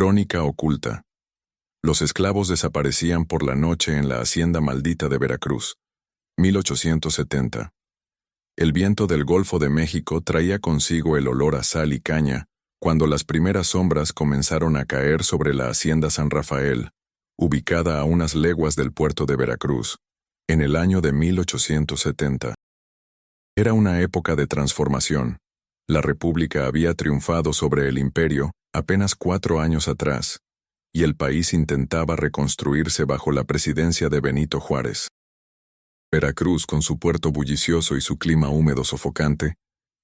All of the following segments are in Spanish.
Crónica oculta. Los esclavos desaparecían por la noche en la hacienda maldita de Veracruz. 1870. El viento del Golfo de México traía consigo el olor a sal y caña, cuando las primeras sombras comenzaron a caer sobre la hacienda San Rafael, ubicada a unas leguas del puerto de Veracruz, en el año de 1870. Era una época de transformación. La República había triunfado sobre el Imperio apenas 4 años atrás, y el país intentaba reconstruirse bajo la presidencia de Benito Juárez. Veracruz, con su puerto bullicioso y su clima húmedo sofocante,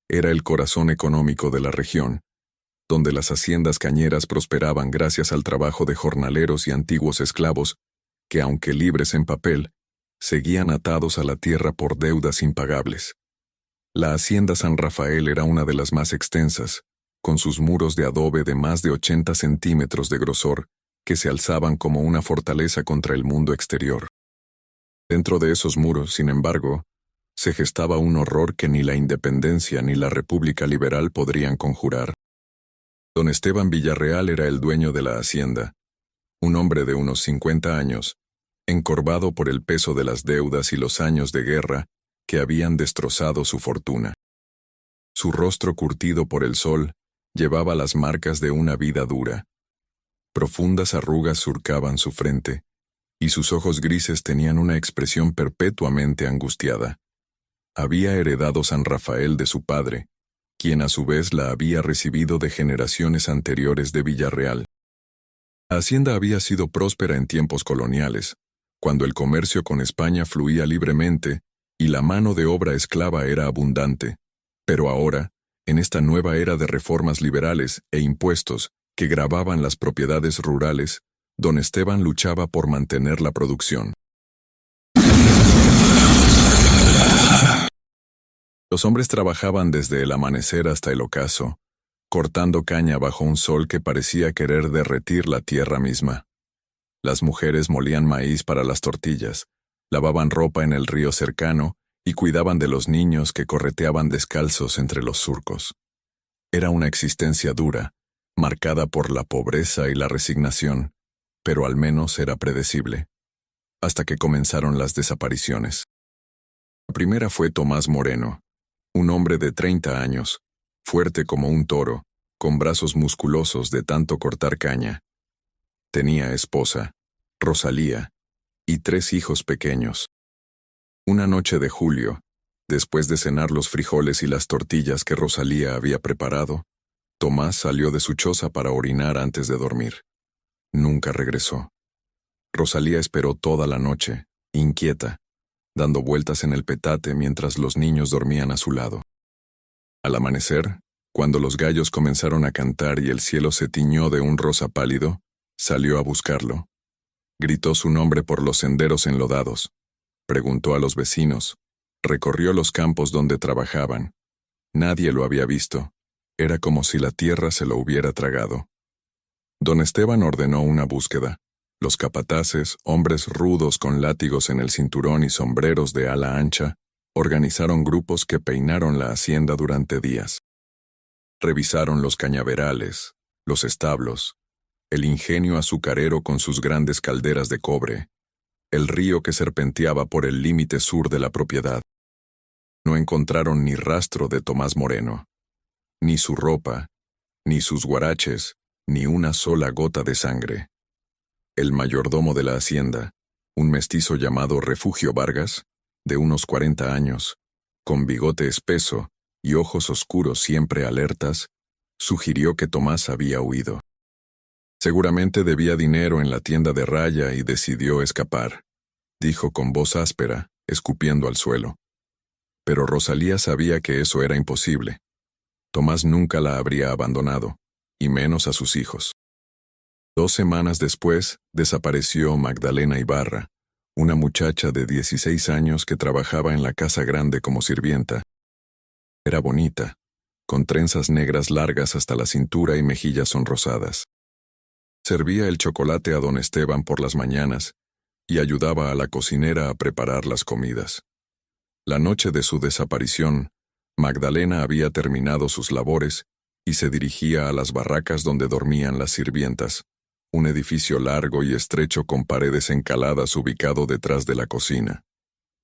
era el corazón económico de la región, donde las haciendas cañeras prosperaban gracias al trabajo de jornaleros y antiguos esclavos que, aunque libres en papel, seguían atados a la tierra por deudas impagables. La hacienda San Rafael era una de las más extensas, con sus muros de adobe de más de 80 centímetros de grosor, que se alzaban como una fortaleza contra el mundo exterior. Dentro de esos muros, sin embargo, se gestaba un horror que ni la independencia ni la República Liberal podrían conjurar. Don Esteban Villarreal era el dueño de la hacienda, un hombre de unos 50 años, encorvado por el peso de las deudas y los años de guerra que habían destrozado su fortuna. Su rostro curtido por el sol llevaba las marcas de una vida dura. Profundas arrugas surcaban su frente, y sus ojos grises tenían una expresión perpetuamente angustiada. Había heredado San Rafael de su padre, quien a su vez la había recibido de generaciones anteriores de Villarreal. La hacienda había sido próspera en tiempos coloniales, cuando el comercio con España fluía libremente y la mano de obra esclava era abundante, pero ahora, en esta nueva era de reformas liberales e impuestos que gravaban las propiedades rurales, don Esteban luchaba por mantener la producción. Los hombres trabajaban desde el amanecer hasta el ocaso, cortando caña bajo un sol que parecía querer derretir la tierra misma. Las mujeres molían maíz para las tortillas, lavaban ropa en el río cercano y cuidaban de los niños que correteaban descalzos entre los surcos. Era una existencia dura, marcada por la pobreza y la resignación, pero al menos era predecible, hasta que comenzaron las desapariciones. La primera fue Tomás Moreno, un hombre de 30 años, fuerte como un toro, con brazos musculosos de tanto cortar caña. Tenía esposa, Rosalía, y 3 hijos pequeños. Una noche de julio, después de cenar los frijoles y las tortillas que Rosalía había preparado, Tomás salió de su choza para orinar antes de dormir. Nunca regresó. Rosalía esperó toda la noche, inquieta, dando vueltas en el petate mientras los niños dormían a su lado. Al amanecer, cuando los gallos comenzaron a cantar y el cielo se tiñó de un rosa pálido, salió a buscarlo. Gritó su nombre por los senderos enlodados. Preguntó a los vecinos. Recorrió los campos donde trabajaban. Nadie lo había visto. Era como si la tierra se lo hubiera tragado. Don Esteban ordenó una búsqueda. Los capataces, hombres rudos con látigos en el cinturón y sombreros de ala ancha, organizaron grupos que peinaron la hacienda durante días. Revisaron los cañaverales, los establos, el ingenio azucarero con sus grandes calderas de cobre, el río que serpenteaba por el límite sur de la propiedad. No encontraron ni rastro de Tomás Moreno, ni su ropa, ni sus guaraches, ni una sola gota de sangre. El mayordomo de la hacienda, un mestizo llamado Refugio Vargas, de unos 40 años, con bigote espeso y ojos oscuros siempre alertas, sugirió que Tomás había huido. Seguramente debía dinero en la tienda de raya y decidió escapar, dijo con voz áspera, escupiendo al suelo. Pero Rosalía sabía que eso era imposible. Tomás nunca la habría abandonado, y menos a sus hijos. 2 semanas después, desapareció Magdalena Ibarra, una muchacha de 16 años que trabajaba en la casa grande como sirvienta. Era bonita, con trenzas negras largas hasta la cintura y mejillas sonrosadas. Servía el chocolate a don Esteban por las mañanas y ayudaba a la cocinera a preparar las comidas. La noche de su desaparición, Magdalena había terminado sus labores y se dirigía a las barracas donde dormían las sirvientas, un edificio largo y estrecho con paredes encaladas ubicado detrás de la cocina.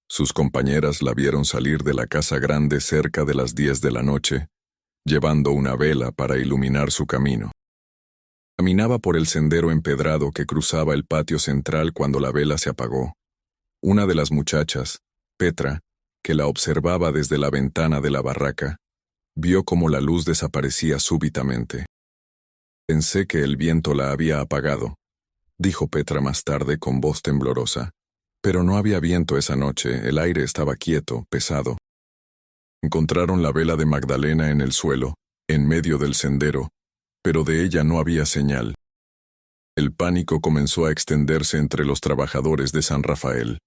Sus compañeras la vieron salir de la casa grande cerca de las 10 de la noche, llevando una vela para iluminar su camino. Caminaba por el sendero empedrado que cruzaba el patio central cuando la vela se apagó. Una de las muchachas, Petra, que la observaba desde la ventana de la barraca, vio cómo la luz desaparecía súbitamente. Pensé que el viento la había apagado, dijo Petra más tarde con voz temblorosa. Pero no había viento esa noche, el aire estaba quieto, pesado. Encontraron la vela de Magdalena en el suelo, en medio del sendero, pero de ella no había señal. El pánico comenzó a extenderse entre los trabajadores de San Rafael.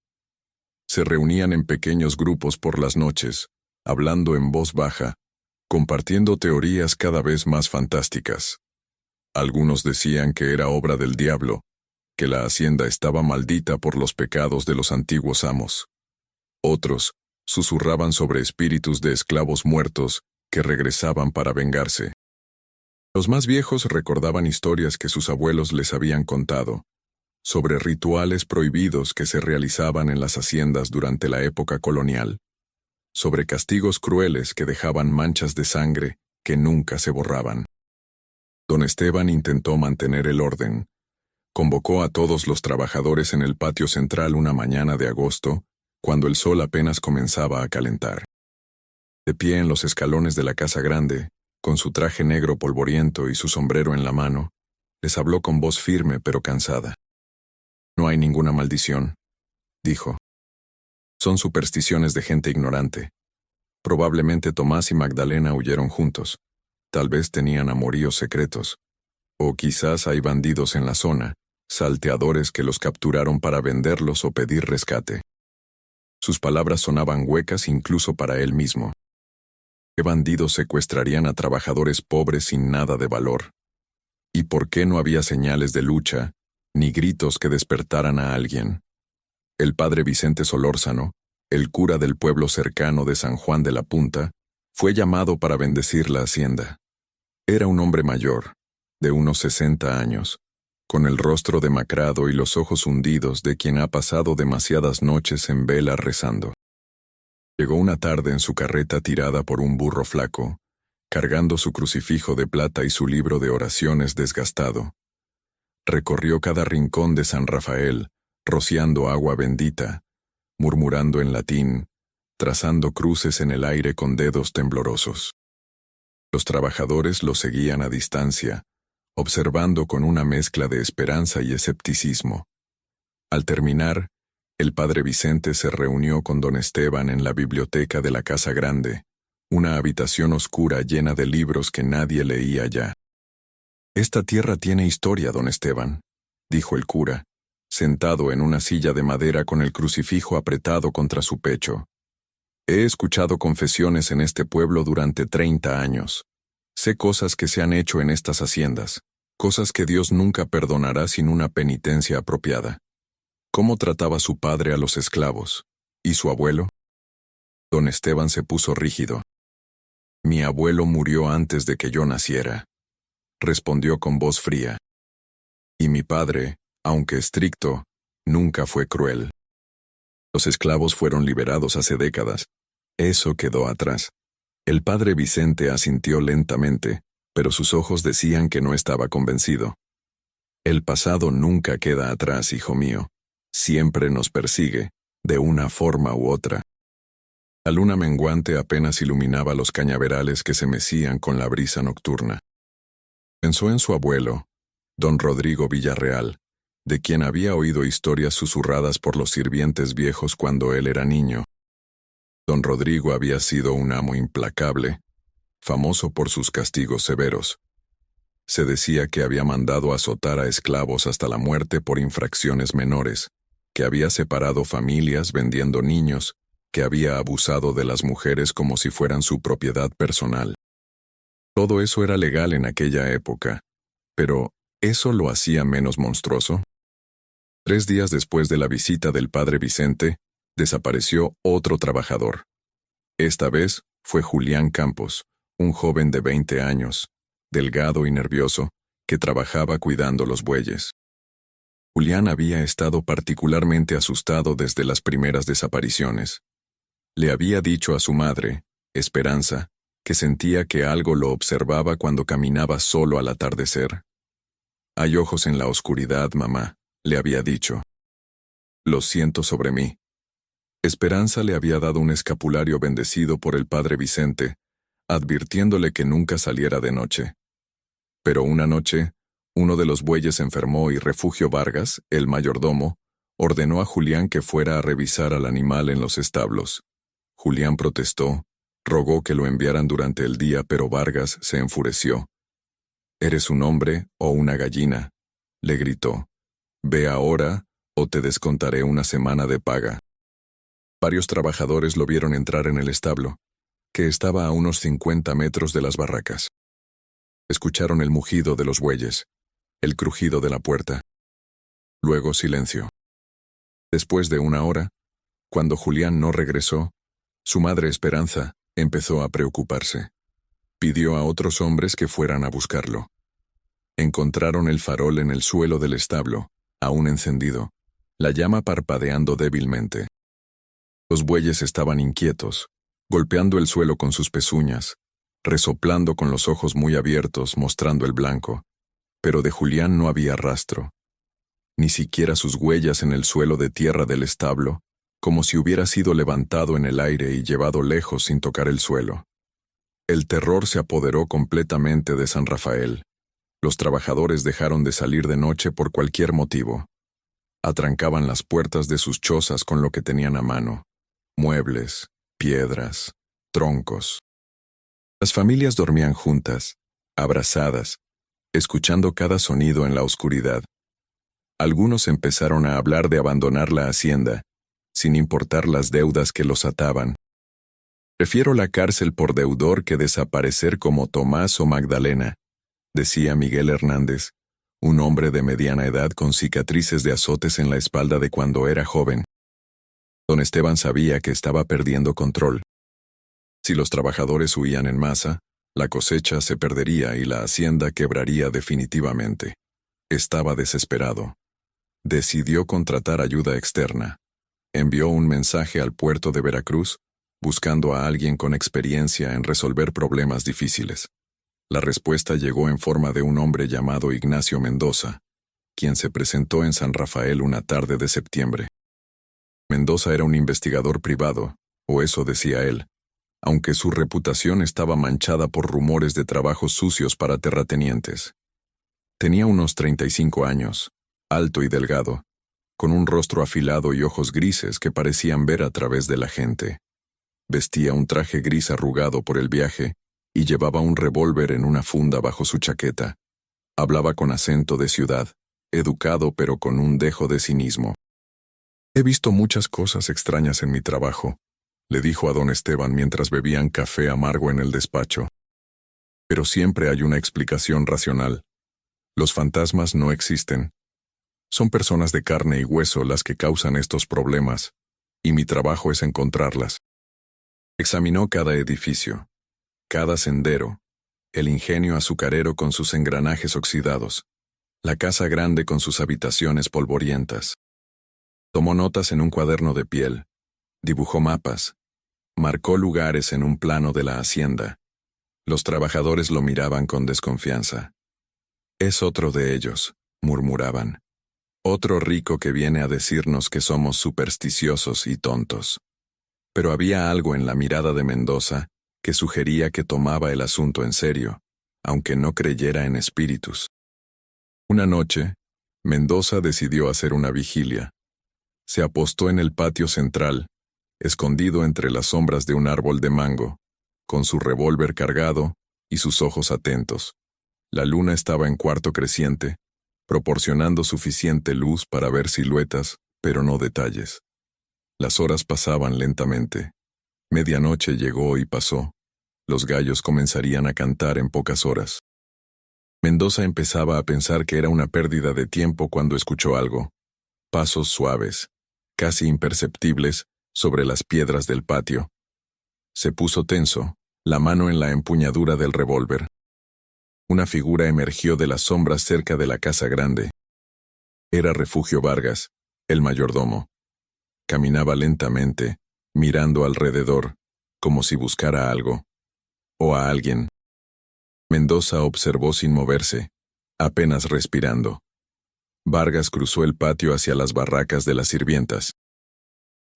Se reunían en pequeños grupos por las noches, hablando en voz baja, compartiendo teorías cada vez más fantásticas. Algunos decían que era obra del diablo, que la hacienda estaba maldita por los pecados de los antiguos amos. Otros susurraban sobre espíritus de esclavos muertos que regresaban para vengarse. Los más viejos recordaban historias que sus abuelos les habían contado, sobre rituales prohibidos que se realizaban en las haciendas durante la época colonial, sobre castigos crueles que dejaban manchas de sangre que nunca se borraban. Don Esteban intentó mantener el orden. Convocó a todos los trabajadores en el patio central una mañana de agosto, cuando el sol apenas comenzaba a calentar. De pie en los escalones de la casa grande, con su traje negro polvoriento y su sombrero en la mano, les habló con voz firme pero cansada. «No hay ninguna maldición», dijo. «Son supersticiones de gente ignorante. Probablemente Tomás y Magdalena huyeron juntos. Tal vez tenían amoríos secretos. O quizás hay bandidos en la zona, salteadores que los capturaron para venderlos o pedir rescate». Sus palabras sonaban huecas incluso para él mismo. ¿Qué bandidos secuestrarían a trabajadores pobres sin nada de valor? ¿Y por qué no había señales de lucha, ni gritos que despertaran a alguien? El padre Vicente Solórzano, el cura del pueblo cercano de San Juan de la Punta, fue llamado para bendecir la hacienda. Era un hombre mayor, de unos 60 años, con el rostro demacrado y los ojos hundidos de quien ha pasado demasiadas noches en vela rezando. Llegó una tarde en su carreta tirada por un burro flaco, cargando su crucifijo de plata y su libro de oraciones desgastado. Recorrió cada rincón de San Rafael, rociando agua bendita, murmurando en latín, trazando cruces en el aire con dedos temblorosos. Los trabajadores lo seguían a distancia, observando con una mezcla de esperanza y escepticismo. Al terminar, el padre Vicente se reunió con don Esteban en la biblioteca de la Casa Grande, una habitación oscura llena de libros que nadie leía ya. «Esta tierra tiene historia, don Esteban», dijo el cura, sentado en una silla de madera con el crucifijo apretado contra su pecho. «He escuchado confesiones en este pueblo durante 30 años. Sé cosas que se han hecho en estas haciendas, cosas que Dios nunca perdonará sin una penitencia apropiada. ¿Cómo trataba su padre a los esclavos? ¿Y su abuelo?» Don Esteban se puso rígido. «Mi abuelo murió antes de que yo naciera», respondió con voz fría. «Y mi padre, aunque estricto, nunca fue cruel. Los esclavos fueron liberados hace décadas. Eso quedó atrás». El padre Vicente asintió lentamente, pero sus ojos decían que no estaba convencido. «El pasado nunca queda atrás, hijo mío. Siempre nos persigue, de una forma u otra». La luna menguante apenas iluminaba los cañaverales que se mecían con la brisa nocturna. Pensó en su abuelo, don Rodrigo Villarreal, de quien había oído historias susurradas por los sirvientes viejos cuando él era niño. Don Rodrigo había sido un amo implacable, famoso por sus castigos severos. Se decía que había mandado azotar a esclavos hasta la muerte por infracciones menores, que había separado familias vendiendo niños, que había abusado de las mujeres como si fueran su propiedad personal. Todo eso era legal en aquella época, pero ¿eso lo hacía menos monstruoso? 3 días después de la visita del padre Vicente, desapareció otro trabajador. Esta vez fue Julián Campos, un joven de 20 años, delgado y nervioso, que trabajaba cuidando los bueyes. Julián había estado particularmente asustado desde las primeras desapariciones. Le había dicho a su madre, Esperanza, que sentía que algo lo observaba cuando caminaba solo al atardecer. «Hay ojos en la oscuridad, mamá», le había dicho. «Lo siento sobre mí». Esperanza le había dado un escapulario bendecido por el padre Vicente, advirtiéndole que nunca saliera de noche. Pero una noche, uno de los bueyes enfermó y Refugio Vargas, el mayordomo, ordenó a Julián que fuera a revisar al animal en los establos. Julián protestó, rogó que lo enviaran durante el día, pero Vargas se enfureció. «¿Eres un hombre o una gallina?», le gritó. «Ve ahora, o te descontaré una semana de paga». Varios trabajadores lo vieron entrar en el establo, que estaba a unos 50 metros de las barracas. Escucharon el mugido de los bueyes, el crujido de la puerta. Luego silencio. Después de una hora, cuando Julián no regresó, su madre Esperanza empezó a preocuparse. Pidió a otros hombres que fueran a buscarlo. Encontraron el farol en el suelo del establo, aún encendido, la llama parpadeando débilmente. Los bueyes estaban inquietos, golpeando el suelo con sus pezuñas, resoplando con los ojos muy abiertos mostrando el blanco, pero de Julián no había rastro. Ni siquiera sus huellas en el suelo de tierra del establo, como si hubiera sido levantado en el aire y llevado lejos sin tocar el suelo. El terror se apoderó completamente de San Rafael. Los trabajadores dejaron de salir de noche por cualquier motivo. Atrancaban las puertas de sus chozas con lo que tenían a mano: muebles, piedras, troncos. Las familias dormían juntas, abrazadas, escuchando cada sonido en la oscuridad. Algunos empezaron a hablar de abandonar la hacienda, sin importar las deudas que los ataban. «Prefiero la cárcel por deudor que desaparecer como Tomás o Magdalena», decía Miguel Hernández, un hombre de mediana edad con cicatrices de azotes en la espalda de cuando era joven. Don Esteban sabía que estaba perdiendo control. Si los trabajadores huían en masa, la cosecha se perdería y la hacienda quebraría definitivamente. Estaba desesperado. Decidió contratar ayuda externa. Envió un mensaje al puerto de Veracruz, buscando a alguien con experiencia en resolver problemas difíciles. La respuesta llegó en forma de un hombre llamado Ignacio Mendoza, quien se presentó en San Rafael una tarde de septiembre. Mendoza era un investigador privado, o eso decía él, aunque su reputación estaba manchada por rumores de trabajos sucios para terratenientes. Tenía unos 35 años, alto y delgado, con un rostro afilado y ojos grises que parecían ver a través de la gente. Vestía un traje gris arrugado por el viaje y llevaba un revólver en una funda bajo su chaqueta. Hablaba con acento de ciudad, educado pero con un dejo de cinismo. «He visto muchas cosas extrañas en mi trabajo», le dijo a don Esteban mientras bebían café amargo en el despacho. «Pero siempre hay una explicación racional. Los fantasmas no existen. Son personas de carne y hueso las que causan estos problemas, y mi trabajo es encontrarlas». Examinó cada edificio, cada sendero, el ingenio azucarero con sus engranajes oxidados, la casa grande con sus habitaciones polvorientas. Tomó notas en un cuaderno de piel, dibujó mapas, marcó lugares en un plano de la hacienda. Los trabajadores lo miraban con desconfianza. «Es otro de ellos», murmuraban. «Otro rico que viene a decirnos que somos supersticiosos y tontos». Pero había algo en la mirada de Mendoza que sugería que tomaba el asunto en serio, aunque no creyera en espíritus. Una noche, Mendoza decidió hacer una vigilia. Se apostó en el patio central, escondido entre las sombras de un árbol de mango, con su revólver cargado y sus ojos atentos. La luna estaba en cuarto creciente, proporcionando suficiente luz para ver siluetas, pero no detalles. Las horas pasaban lentamente. Medianoche llegó y pasó. Los gallos comenzarían a cantar en pocas horas. Mendoza empezaba a pensar que era una pérdida de tiempo cuando escuchó algo. Pasos suaves, casi imperceptibles, sobre las piedras del patio. Se puso tenso, la mano en la empuñadura del revólver. Una figura emergió de las sombras cerca de la casa grande. Era Refugio Vargas, el mayordomo. Caminaba lentamente, mirando alrededor, como si buscara algo. O a alguien. Mendoza observó sin moverse, apenas respirando. Vargas cruzó el patio hacia las barracas de las sirvientas.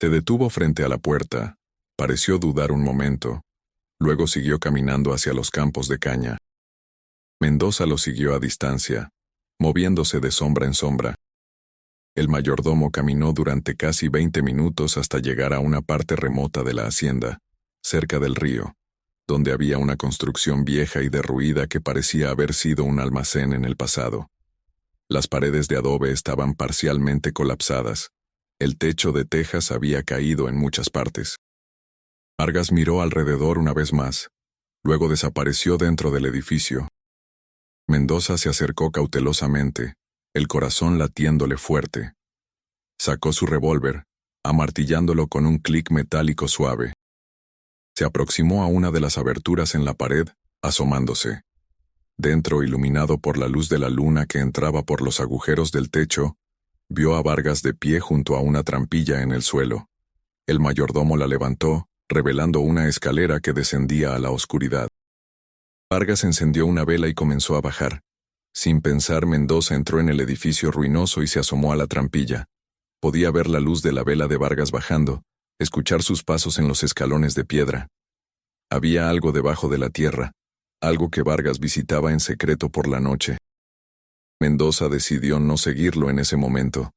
Se detuvo frente a la puerta, pareció dudar un momento, luego siguió caminando hacia los campos de caña. Mendoza lo siguió a distancia, moviéndose de sombra en sombra. El mayordomo caminó durante casi 20 minutos hasta llegar a una parte remota de la hacienda, cerca del río, donde había una construcción vieja y derruida que parecía haber sido un almacén en el pasado. Las paredes de adobe estaban parcialmente colapsadas. El techo de tejas había caído en muchas partes. Vargas miró alrededor una vez más, luego desapareció dentro del edificio. Mendoza se acercó cautelosamente, el corazón latiéndole fuerte. Sacó su revólver, amartillándolo con un clic metálico suave. Se aproximó a una de las aberturas en la pared, asomándose. Dentro, iluminado por la luz de la luna que entraba por los agujeros del techo, vio a Vargas de pie junto a una trampilla en el suelo. El mayordomo la levantó, revelando una escalera que descendía a la oscuridad. Vargas encendió una vela y comenzó a bajar. Sin pensar, Mendoza entró en el edificio ruinoso y se asomó a la trampilla. Podía ver la luz de la vela de Vargas bajando, escuchar sus pasos en los escalones de piedra. Había algo debajo de la tierra, algo que Vargas visitaba en secreto por la noche. Mendoza decidió no seguirlo en ese momento.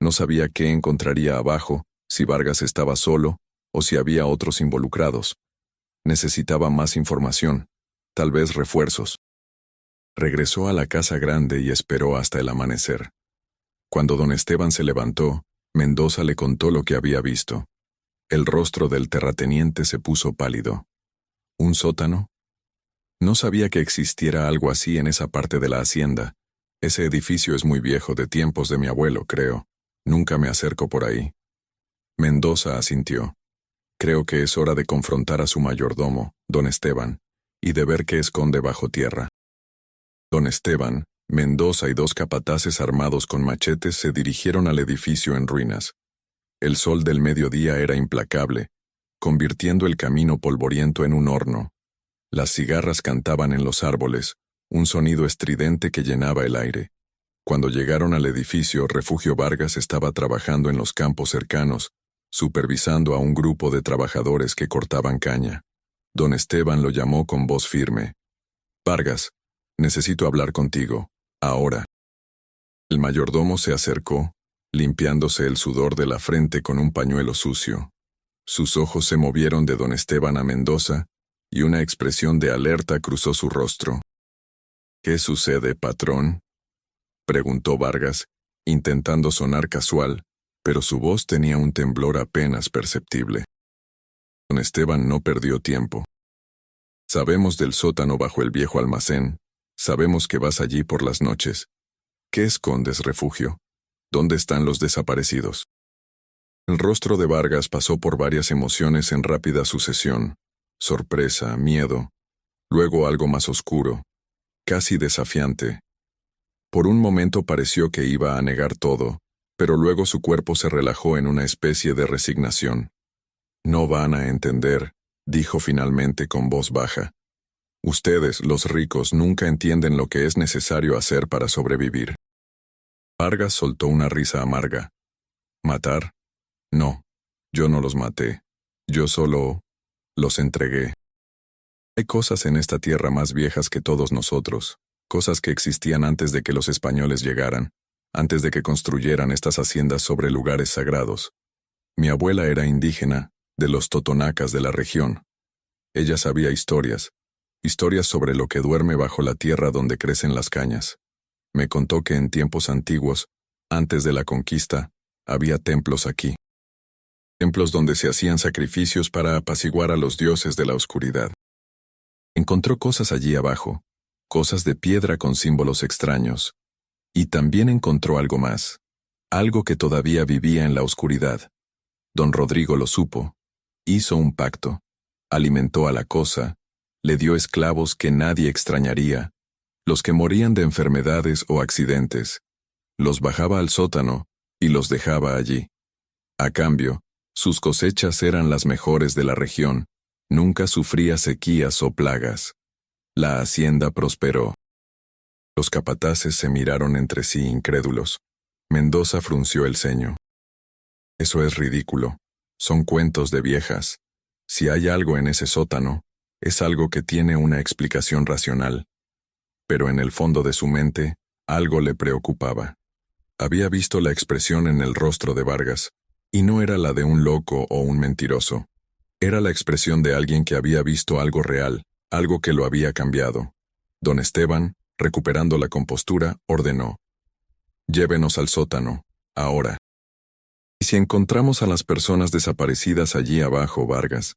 No sabía qué encontraría abajo, si Vargas estaba solo, o si había otros involucrados. Necesitaba más información, tal vez refuerzos. Regresó a la casa grande y esperó hasta el amanecer. Cuando don Esteban se levantó, Mendoza le contó lo que había visto. El rostro del terrateniente se puso pálido. ¿Un sótano? No sabía que existiera algo así en esa parte de la hacienda. Ese edificio es muy viejo, de tiempos de mi abuelo, creo. Nunca me acerco por ahí. Mendoza asintió. Creo que es hora de confrontar a su mayordomo, don Esteban, y de ver qué esconde bajo tierra. Don Esteban, Mendoza y dos capataces armados con machetes se dirigieron al edificio en ruinas. El sol del mediodía era implacable, convirtiendo el camino polvoriento en un horno. Las cigarras cantaban en los árboles, un sonido estridente que llenaba el aire. Cuando llegaron al edificio, Refugio Vargas estaba trabajando en los campos cercanos, supervisando a un grupo de trabajadores que cortaban caña. Don Esteban lo llamó con voz firme. «Vargas, necesito hablar contigo, ahora». El mayordomo se acercó, limpiándose el sudor de la frente con un pañuelo sucio. Sus ojos se movieron de don Esteban a Mendoza, y una expresión de alerta cruzó su rostro. «¿Qué sucede, patrón?», preguntó Vargas, intentando sonar casual, pero su voz tenía un temblor apenas perceptible. Don Esteban no perdió tiempo. «Sabemos del sótano bajo el viejo almacén, sabemos que vas allí por las noches. ¿Qué escondes, Refugio? ¿Dónde están los desaparecidos?». El rostro de Vargas pasó por varias emociones en rápida sucesión. Sorpresa, miedo, luego algo más oscuro, casi desafiante. Por un momento pareció que iba a negar todo, pero luego su cuerpo se relajó en una especie de resignación. «No van a entender», dijo finalmente con voz baja. «Ustedes, los ricos, nunca entienden lo que es necesario hacer para sobrevivir». Vargas soltó una risa amarga. «¿Matar? No, yo no los maté. Yo solo los entregué. Hay cosas en esta tierra más viejas que todos nosotros, cosas que existían antes de que los españoles llegaran, antes de que construyeran estas haciendas sobre lugares sagrados. Mi abuela era indígena, de los totonacas de la región. Ella sabía historias sobre lo que duerme bajo la tierra donde crecen las cañas. Me contó que en tiempos antiguos, antes de la conquista, había templos aquí. Templos donde se hacían sacrificios para apaciguar a los dioses de la oscuridad. Encontró cosas allí abajo, cosas de piedra con símbolos extraños. Y también encontró algo más, algo que todavía vivía en la oscuridad. Don Rodrigo lo supo, hizo un pacto, alimentó a la cosa, le dio esclavos que nadie extrañaría, Los que morían de enfermedades o accidentes. Los bajaba al sótano y los dejaba allí. A cambio, sus cosechas eran las mejores de la región. Nunca sufría sequías o plagas. La hacienda prosperó. Los capataces se miraron entre sí incrédulos. Mendoza frunció el ceño. Eso es ridículo. Son cuentos de viejas. Si hay algo en ese sótano, es algo que tiene una explicación racional. Pero en el fondo de su mente, algo le preocupaba. Había visto la expresión en el rostro de Vargas, y no era la de un loco o un mentiroso. Era la expresión de alguien que había visto algo real, algo que lo había cambiado. Don Esteban, recuperando la compostura, ordenó: «Llévenos al sótano, ahora. Y si encontramos a las personas desaparecidas allí abajo, Vargas,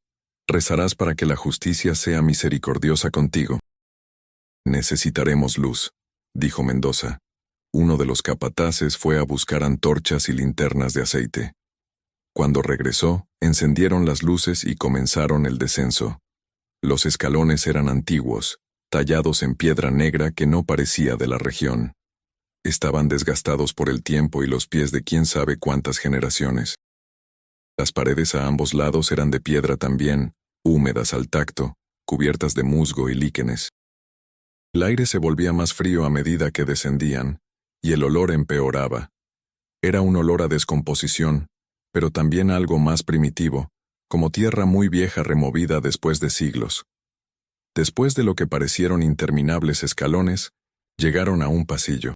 rezarás para que la justicia sea misericordiosa contigo». «Necesitaremos luz», dijo Mendoza. Uno de los capataces fue a buscar antorchas y linternas de aceite. Cuando regresó, encendieron las luces y comenzaron el descenso. Los escalones eran antiguos, tallados en piedra negra que no parecía de la región. Estaban desgastados por el tiempo y los pies de quién sabe cuántas generaciones. Las paredes a ambos lados eran de piedra también, húmedas al tacto, cubiertas de musgo y líquenes. El aire se volvía más frío a medida que descendían, y el olor empeoraba. Era un olor a descomposición, pero también algo más primitivo, como tierra muy vieja removida después de siglos. Después de lo que parecieron interminables escalones, llegaron a un pasillo.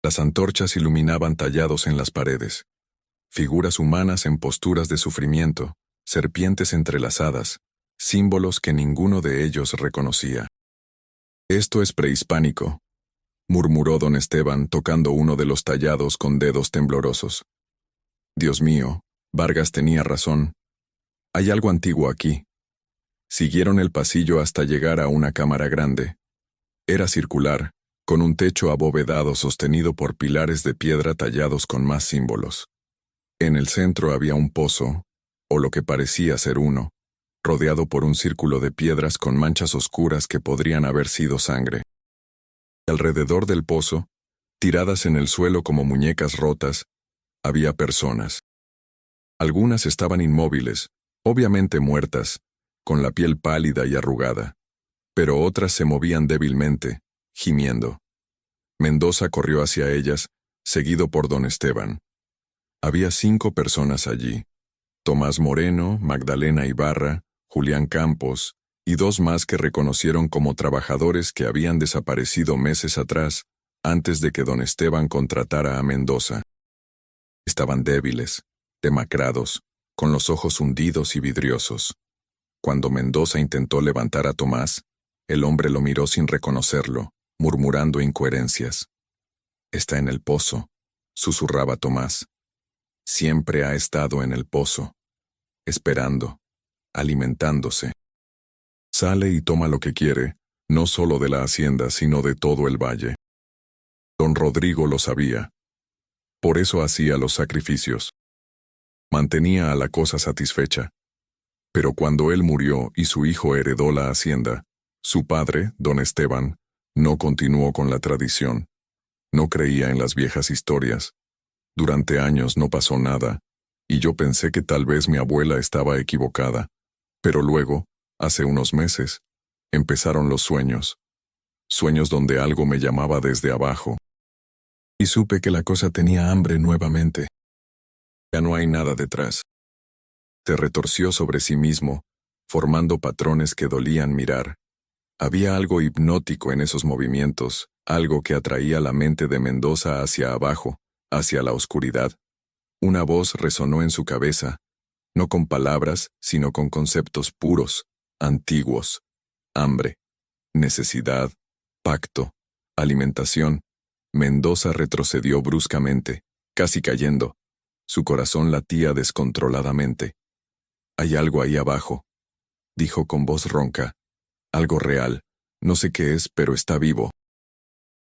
Las antorchas iluminaban tallados en las paredes. Figuras humanas en posturas de sufrimiento, serpientes entrelazadas, símbolos que ninguno de ellos reconocía. «Esto es prehispánico», murmuró don Esteban tocando uno de los tallados con dedos temblorosos. «Dios mío, Vargas tenía razón. Hay algo antiguo aquí». Siguieron el pasillo hasta llegar a una cámara grande. Era circular, con un techo abovedado sostenido por pilares de piedra tallados con más símbolos. En el centro había un pozo, o lo que parecía ser uno, rodeado por un círculo de piedras con manchas oscuras que podrían haber sido sangre. Alrededor del pozo, tiradas en el suelo como muñecas rotas, había personas. Algunas estaban inmóviles, obviamente muertas, con la piel pálida y arrugada, pero otras se movían débilmente, gimiendo. Mendoza corrió hacia ellas, seguido por don Esteban. Había 5 personas allí: Tomás Moreno, Magdalena Ibarra, Julián Campos, y 2 más que reconocieron como trabajadores que habían desaparecido meses atrás, antes de que don Esteban contratara a Mendoza. Estaban débiles, demacrados, con los ojos hundidos y vidriosos. Cuando Mendoza intentó levantar a Tomás, el hombre lo miró sin reconocerlo, murmurando incoherencias. «Está en el pozo», susurraba Tomás. «Siempre ha estado en el pozo, esperando, alimentándose. Sale y toma lo que quiere, no solo de la hacienda, sino de todo el valle». Don Rodrigo lo sabía. Por eso hacía los sacrificios. Mantenía a la cosa satisfecha. Pero cuando él murió y su hijo heredó la hacienda, su padre, don Esteban, no continuó con la tradición. No creía en las viejas historias. Durante años no pasó nada, y yo pensé que tal vez mi abuela estaba equivocada. Pero luego, hace unos meses, empezaron los sueños. Sueños donde algo me llamaba desde abajo. Y supe que la cosa tenía hambre nuevamente. Ya no hay nada detrás. Se retorció sobre sí mismo, formando patrones que dolían mirar. Había algo hipnótico en esos movimientos, algo que atraía la mente de Mendoza hacia abajo, hacia la oscuridad. Una voz resonó en su cabeza, no con palabras, sino con conceptos puros, antiguos: hambre, necesidad, pacto, alimentación. Mendoza retrocedió bruscamente, casi cayendo. Su corazón latía descontroladamente. «Hay algo ahí abajo», dijo con voz ronca. «Algo real. No sé qué es, pero está vivo».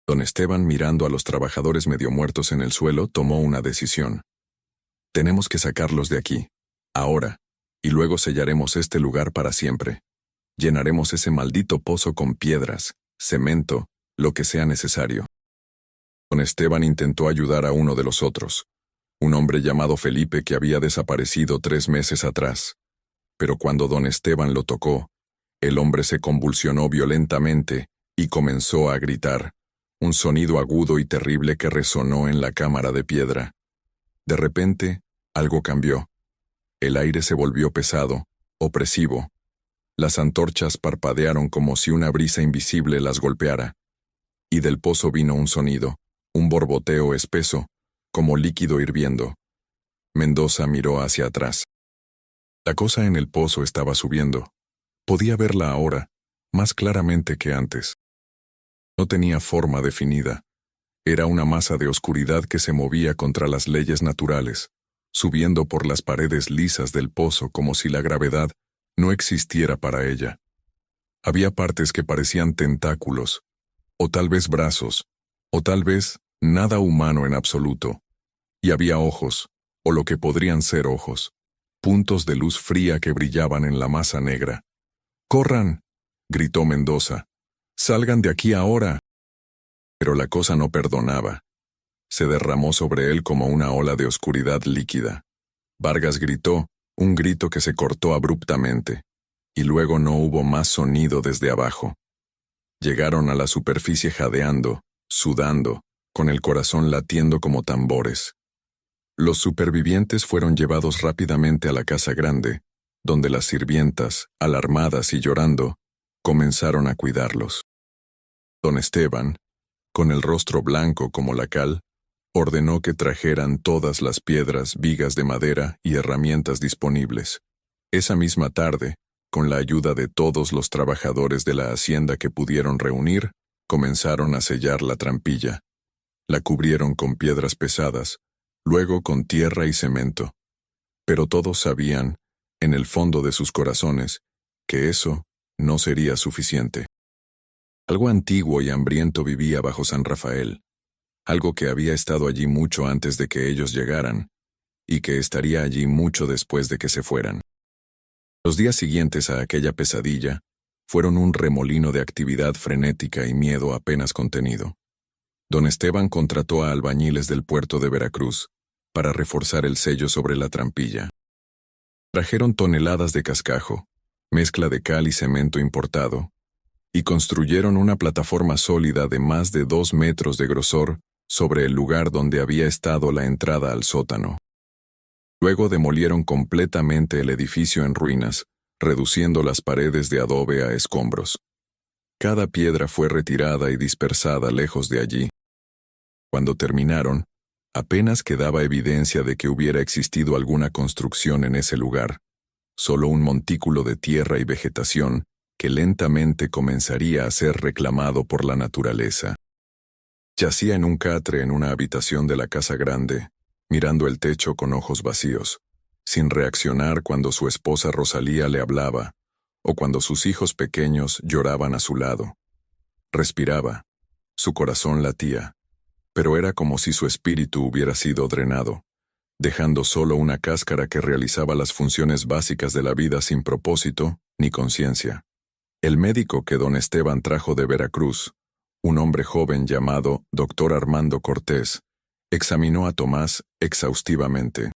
Don Esteban, mirando a los trabajadores medio muertos en el suelo, tomó una decisión. «Tenemos que sacarlos de aquí, ahora, y luego sellaremos este lugar para siempre. Llenaremos ese maldito pozo con piedras, cemento, lo que sea necesario. Don Esteban intentó ayudar a uno de los otros, un hombre llamado Felipe que había desaparecido 3 meses atrás. Pero cuando don Esteban lo tocó, el hombre se convulsionó violentamente y comenzó a gritar, un sonido agudo y terrible que resonó en la cámara de piedra. De repente, algo cambió. El aire se volvió pesado, opresivo. Las antorchas parpadearon como si una brisa invisible las golpeara. Y del pozo vino un sonido, un borboteo espeso, como líquido hirviendo. Mendoza miró hacia atrás. La cosa en el pozo estaba subiendo. Podía verla ahora, más claramente que antes. No tenía forma definida. Era una masa de oscuridad que se movía contra las leyes naturales, subiendo por las paredes lisas del pozo como si la gravedad no existiera para ella. Había partes que parecían tentáculos, o tal vez brazos, o tal vez nada humano en absoluto. Y había ojos, o lo que podrían ser ojos, puntos de luz fría que brillaban en la masa negra. ¡Corran!, gritó Mendoza. ¡Salgan de aquí ahora! Pero la cosa no perdonaba. Se derramó sobre él como una ola de oscuridad líquida. Vargas gritó, un grito que se cortó abruptamente, y luego no hubo más sonido desde abajo. Llegaron a la superficie jadeando, sudando, con el corazón latiendo como tambores. Los supervivientes fueron llevados rápidamente a la casa grande, donde las sirvientas, alarmadas y llorando, comenzaron a cuidarlos. Don Esteban, con el rostro blanco como la cal, ordenó que trajeran todas las piedras, vigas de madera y herramientas disponibles. Esa misma tarde, con la ayuda de todos los trabajadores de la hacienda que pudieron reunir, comenzaron a sellar la trampilla. La cubrieron con piedras pesadas, luego con tierra y cemento. Pero todos sabían, en el fondo de sus corazones, que eso no sería suficiente. Algo antiguo y hambriento vivía bajo San Rafael, algo que había estado allí mucho antes de que ellos llegaran, y que estaría allí mucho después de que se fueran. Los días siguientes a aquella pesadilla fueron un remolino de actividad frenética y miedo apenas contenido. Don Esteban contrató a albañiles del puerto de Veracruz para reforzar el sello sobre la trampilla. Trajeron toneladas de cascajo, mezcla de cal y cemento importado, y construyeron una plataforma sólida de más de 2 metros de grosor sobre el lugar donde había estado la entrada al sótano. Luego demolieron completamente el edificio en ruinas, reduciendo las paredes de adobe a escombros. Cada piedra fue retirada y dispersada lejos de allí. Cuando terminaron, apenas quedaba evidencia de que hubiera existido alguna construcción en ese lugar, solo un montículo de tierra y vegetación que lentamente comenzaría a ser reclamado por la naturaleza. Yacía en un catre en una habitación de la casa grande, mirando el techo con ojos vacíos, sin reaccionar cuando su esposa Rosalía le hablaba, o cuando sus hijos pequeños lloraban a su lado. Respiraba, su corazón latía, pero era como si su espíritu hubiera sido drenado, dejando solo una cáscara que realizaba las funciones básicas de la vida sin propósito ni conciencia. El médico que don Esteban trajo de Veracruz, un hombre joven llamado Dr. Armando Cortés, examinó a Tomás exhaustivamente.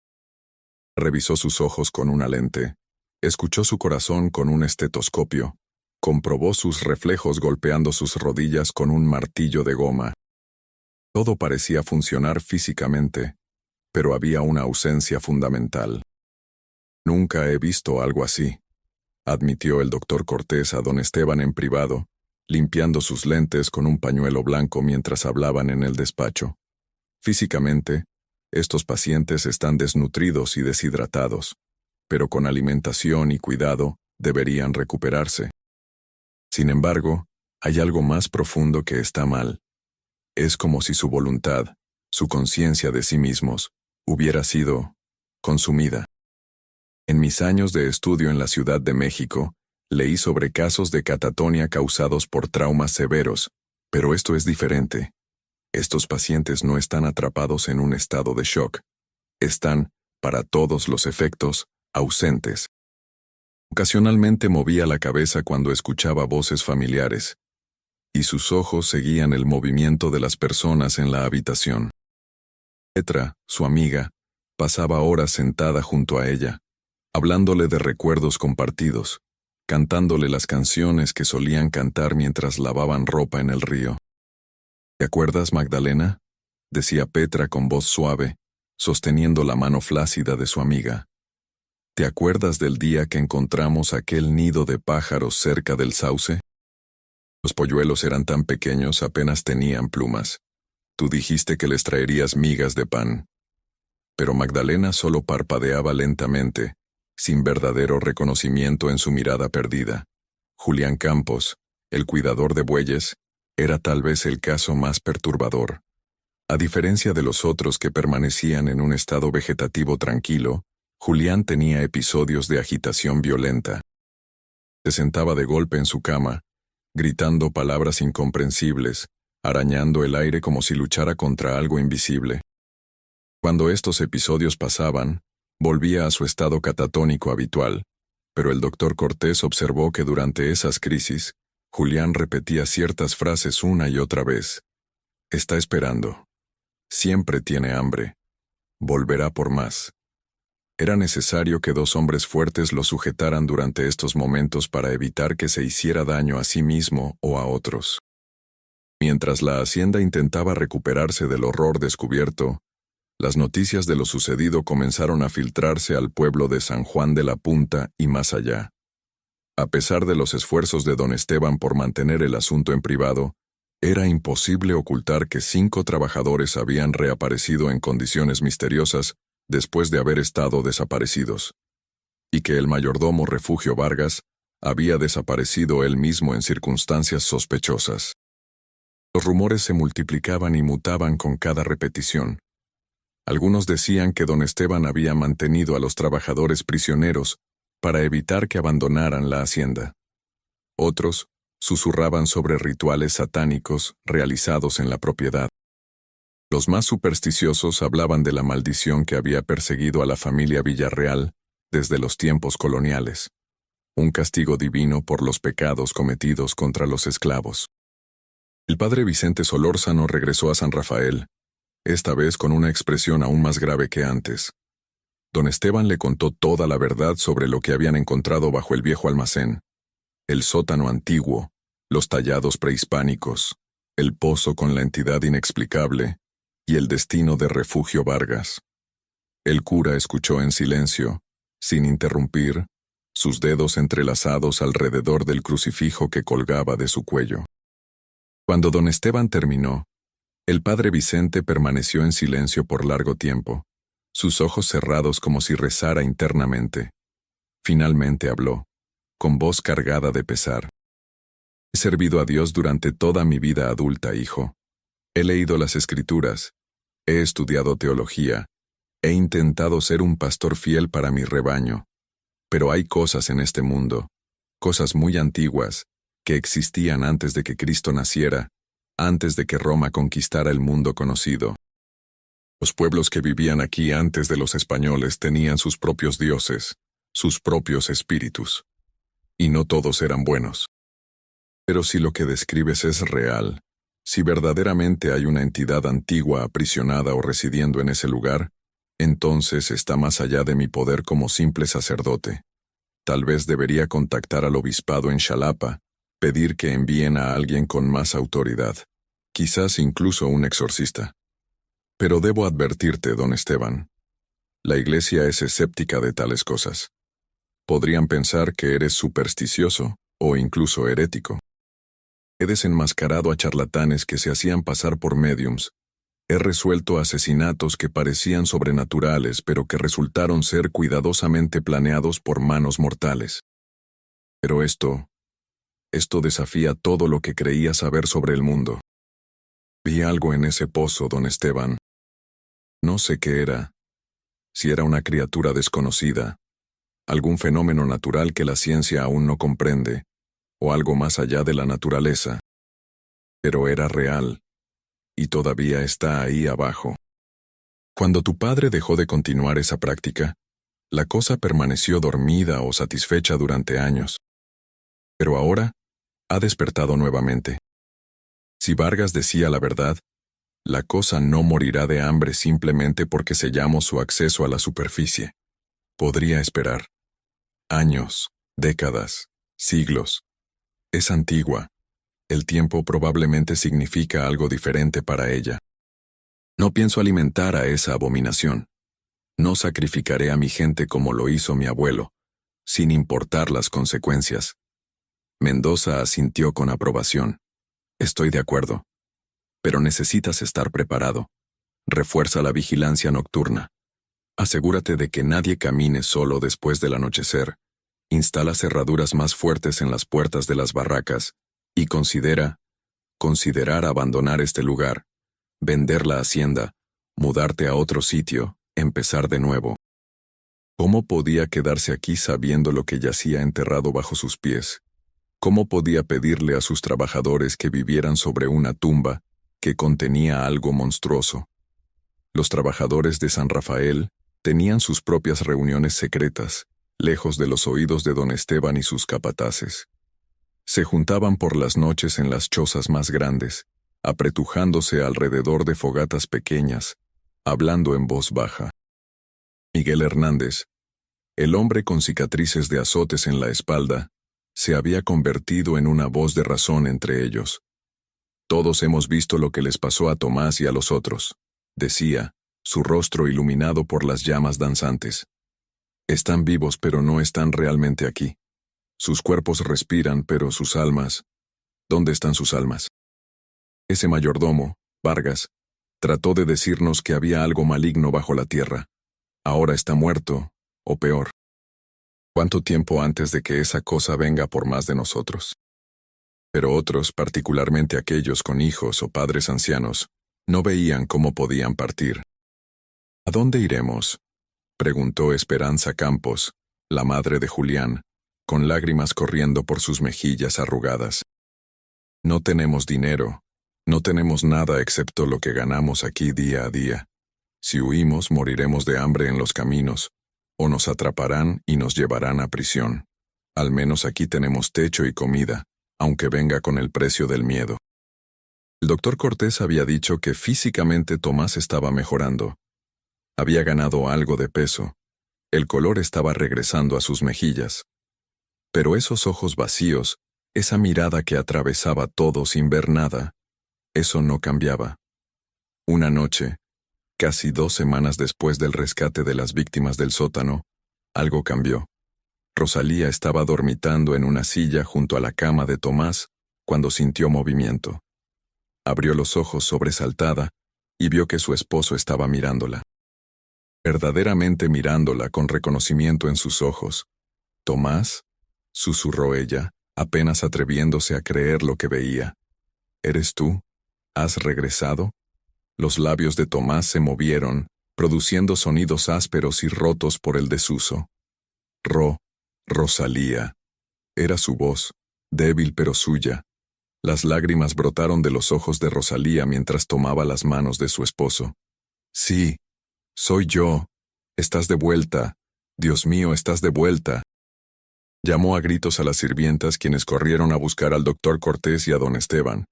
Revisó sus ojos con una lente, escuchó su corazón con un estetoscopio, comprobó sus reflejos golpeando sus rodillas con un martillo de goma. Todo parecía funcionar físicamente, pero había una ausencia fundamental. Nunca he visto algo así, admitió el doctor Cortés a don Esteban en privado, limpiando sus lentes con un pañuelo blanco mientras hablaban en el despacho. Físicamente, estos pacientes están desnutridos y deshidratados, pero con alimentación y cuidado deberían recuperarse. Sin embargo, hay algo más profundo que está mal. Es como si su voluntad, su conciencia de sí mismos, hubiera sido consumida. En mis años de estudio en la Ciudad de México, leí sobre casos de catatonia causados por traumas severos, pero esto es diferente. Estos pacientes no están atrapados en un estado de shock. Están, para todos los efectos, ausentes. Ocasionalmente movía la cabeza cuando escuchaba voces familiares, y sus ojos seguían el movimiento de las personas en la habitación. Petra, su amiga, pasaba horas sentada junto a ella, hablándole de recuerdos compartidos, cantándole las canciones que solían cantar mientras lavaban ropa en el río. ¿Te acuerdas, Magdalena?, decía Petra con voz suave, sosteniendo la mano flácida de su amiga. ¿Te acuerdas del día que encontramos aquel nido de pájaros cerca del sauce? Los polluelos eran tan pequeños, apenas tenían plumas. Tú dijiste que les traerías migas de pan. Pero Magdalena solo parpadeaba lentamente, sin verdadero reconocimiento en su mirada perdida. Julián Campos, el cuidador de bueyes, era tal vez el caso más perturbador. A diferencia de los otros que permanecían en un estado vegetativo tranquilo, Julián tenía episodios de agitación violenta. Se sentaba de golpe en su cama, gritando palabras incomprensibles, arañando el aire como si luchara contra algo invisible. Cuando estos episodios pasaban, volvía a su estado catatónico habitual, pero el doctor Cortés observó que durante esas crisis, Julián repetía ciertas frases una y otra vez. Está esperando. Siempre tiene hambre. Volverá por más. Era necesario que dos hombres fuertes lo sujetaran durante estos momentos para evitar que se hiciera daño a sí mismo o a otros. Mientras la hacienda intentaba recuperarse del horror descubierto, las noticias de lo sucedido comenzaron a filtrarse al pueblo de San Juan de la Punta y más allá. A pesar de los esfuerzos de don Esteban por mantener el asunto en privado, era imposible ocultar que 5 trabajadores habían reaparecido en condiciones misteriosas después de haber estado desaparecidos, y que el mayordomo Refugio Vargas había desaparecido él mismo en circunstancias sospechosas. Los rumores se multiplicaban y mutaban con cada repetición. Algunos decían que don Esteban había mantenido a los trabajadores prisioneros para evitar que abandonaran la hacienda. Otros susurraban sobre rituales satánicos realizados en la propiedad. Los más supersticiosos hablaban de la maldición que había perseguido a la familia Villarreal desde los tiempos coloniales, un castigo divino por los pecados cometidos contra los esclavos. El padre Vicente Solórzano regresó a San Rafael, esta vez con una expresión aún más grave que antes. Don Esteban le contó toda la verdad sobre lo que habían encontrado bajo el viejo almacén, el sótano antiguo, los tallados prehispánicos, el pozo con la entidad inexplicable y el destino de Refugio Vargas. El cura escuchó en silencio, sin interrumpir, sus dedos entrelazados alrededor del crucifijo que colgaba de su cuello. Cuando don Esteban terminó, el padre Vicente permaneció en silencio por largo tiempo, sus ojos cerrados como si rezara internamente. Finalmente habló, con voz cargada de pesar. He servido a Dios durante toda mi vida adulta, hijo. He leído las Escrituras, he estudiado teología, he intentado ser un pastor fiel para mi rebaño. Pero hay cosas en este mundo, cosas muy antiguas, que existían antes de que Cristo naciera, antes de que Roma conquistara el mundo conocido. Los pueblos que vivían aquí antes de los españoles tenían sus propios dioses, sus propios espíritus. Y no todos eran buenos. Pero si lo que describes es real, si verdaderamente hay una entidad antigua aprisionada o residiendo en ese lugar, entonces está más allá de mi poder como simple sacerdote. Tal vez debería contactar al obispado en Xalapa, pedir que envíen a alguien con más autoridad, quizás incluso un exorcista. Pero debo advertirte, don Esteban, la Iglesia es escéptica de tales cosas. Podrían pensar que eres supersticioso o incluso herético. He desenmascarado a charlatanes que se hacían pasar por médiums. He resuelto asesinatos que parecían sobrenaturales pero que resultaron ser cuidadosamente planeados por manos mortales. Pero esto desafía todo lo que creía saber sobre el mundo. Vi algo en ese pozo, don Esteban. No sé qué era. Si era una criatura desconocida, algún fenómeno natural que la ciencia aún no comprende, o algo más allá de la naturaleza. Pero era real, y todavía está ahí abajo. Cuando tu padre dejó de continuar esa práctica, la cosa permaneció dormida o satisfecha durante años. Pero ahora, ha despertado nuevamente. Si Vargas decía la verdad, la cosa no morirá de hambre simplemente porque sellamos su acceso a la superficie. Podría esperar. Años, décadas, siglos. Es antigua. El tiempo probablemente significa algo diferente para ella. No pienso alimentar a esa abominación. No sacrificaré a mi gente como lo hizo mi abuelo, sin importar las consecuencias. Mendoza asintió con aprobación. Estoy de acuerdo. Pero necesitas estar preparado. Refuerza la vigilancia nocturna. Asegúrate de que nadie camine solo después del anochecer. Instala cerraduras más fuertes en las puertas de las barracas y considerar abandonar este lugar, vender la hacienda, mudarte a otro sitio, empezar de nuevo. ¿Cómo podía quedarse aquí sabiendo lo que yacía enterrado bajo sus pies? ¿Cómo podía pedirle a sus trabajadores que vivieran sobre una tumba que contenía algo monstruoso? Los trabajadores de San Rafael tenían sus propias reuniones secretas, lejos de los oídos de don Esteban y sus capataces. Se juntaban por las noches en las chozas más grandes, apretujándose alrededor de fogatas pequeñas, hablando en voz baja. Miguel Hernández, el hombre con cicatrices de azotes en la espalda, se había convertido en una voz de razón entre ellos. Todos hemos visto lo que les pasó a Tomás y a los otros, decía, su rostro iluminado por las llamas danzantes. Están vivos pero no están realmente aquí. Sus cuerpos respiran, pero sus almas... ¿Dónde están sus almas? Ese mayordomo, Vargas, trató de decirnos que había algo maligno bajo la tierra. Ahora está muerto, o peor. ¿Cuánto tiempo antes de que esa cosa venga por más de nosotros? Pero otros, particularmente aquellos con hijos o padres ancianos, no veían cómo podían partir. ¿A dónde iremos?, preguntó Esperanza Campos, la madre de Julián, con lágrimas corriendo por sus mejillas arrugadas. No tenemos dinero, no tenemos nada excepto lo que ganamos aquí día a día. Si huimos, moriremos de hambre en los caminos, o nos atraparán y nos llevarán a prisión. Al menos aquí tenemos techo y comida, aunque venga con el precio del miedo. El doctor Cortés había dicho que físicamente Tomás estaba mejorando. Había ganado algo de peso. El color estaba regresando a sus mejillas. Pero esos ojos vacíos, esa mirada que atravesaba todo sin ver nada, eso no cambiaba. Una noche, casi 2 semanas después del rescate de las víctimas del sótano, algo cambió. Rosalía estaba dormitando en una silla junto a la cama de Tomás cuando sintió movimiento. Abrió los ojos sobresaltada y vio que su esposo estaba mirándola. Verdaderamente mirándola con reconocimiento en sus ojos. «Tomás», susurró ella, apenas atreviéndose a creer lo que veía. «¿Eres tú? ¿Has regresado?» Los labios de Tomás se movieron, produciendo sonidos ásperos y rotos por el desuso. Rosalía. Era su voz, débil pero suya. Las lágrimas brotaron de los ojos de Rosalía mientras tomaba las manos de su esposo. «Sí, soy yo. Estás de vuelta. Dios mío, estás de vuelta». Llamó a gritos a las sirvientas, quienes corrieron a buscar al doctor Cortés y a don Esteban.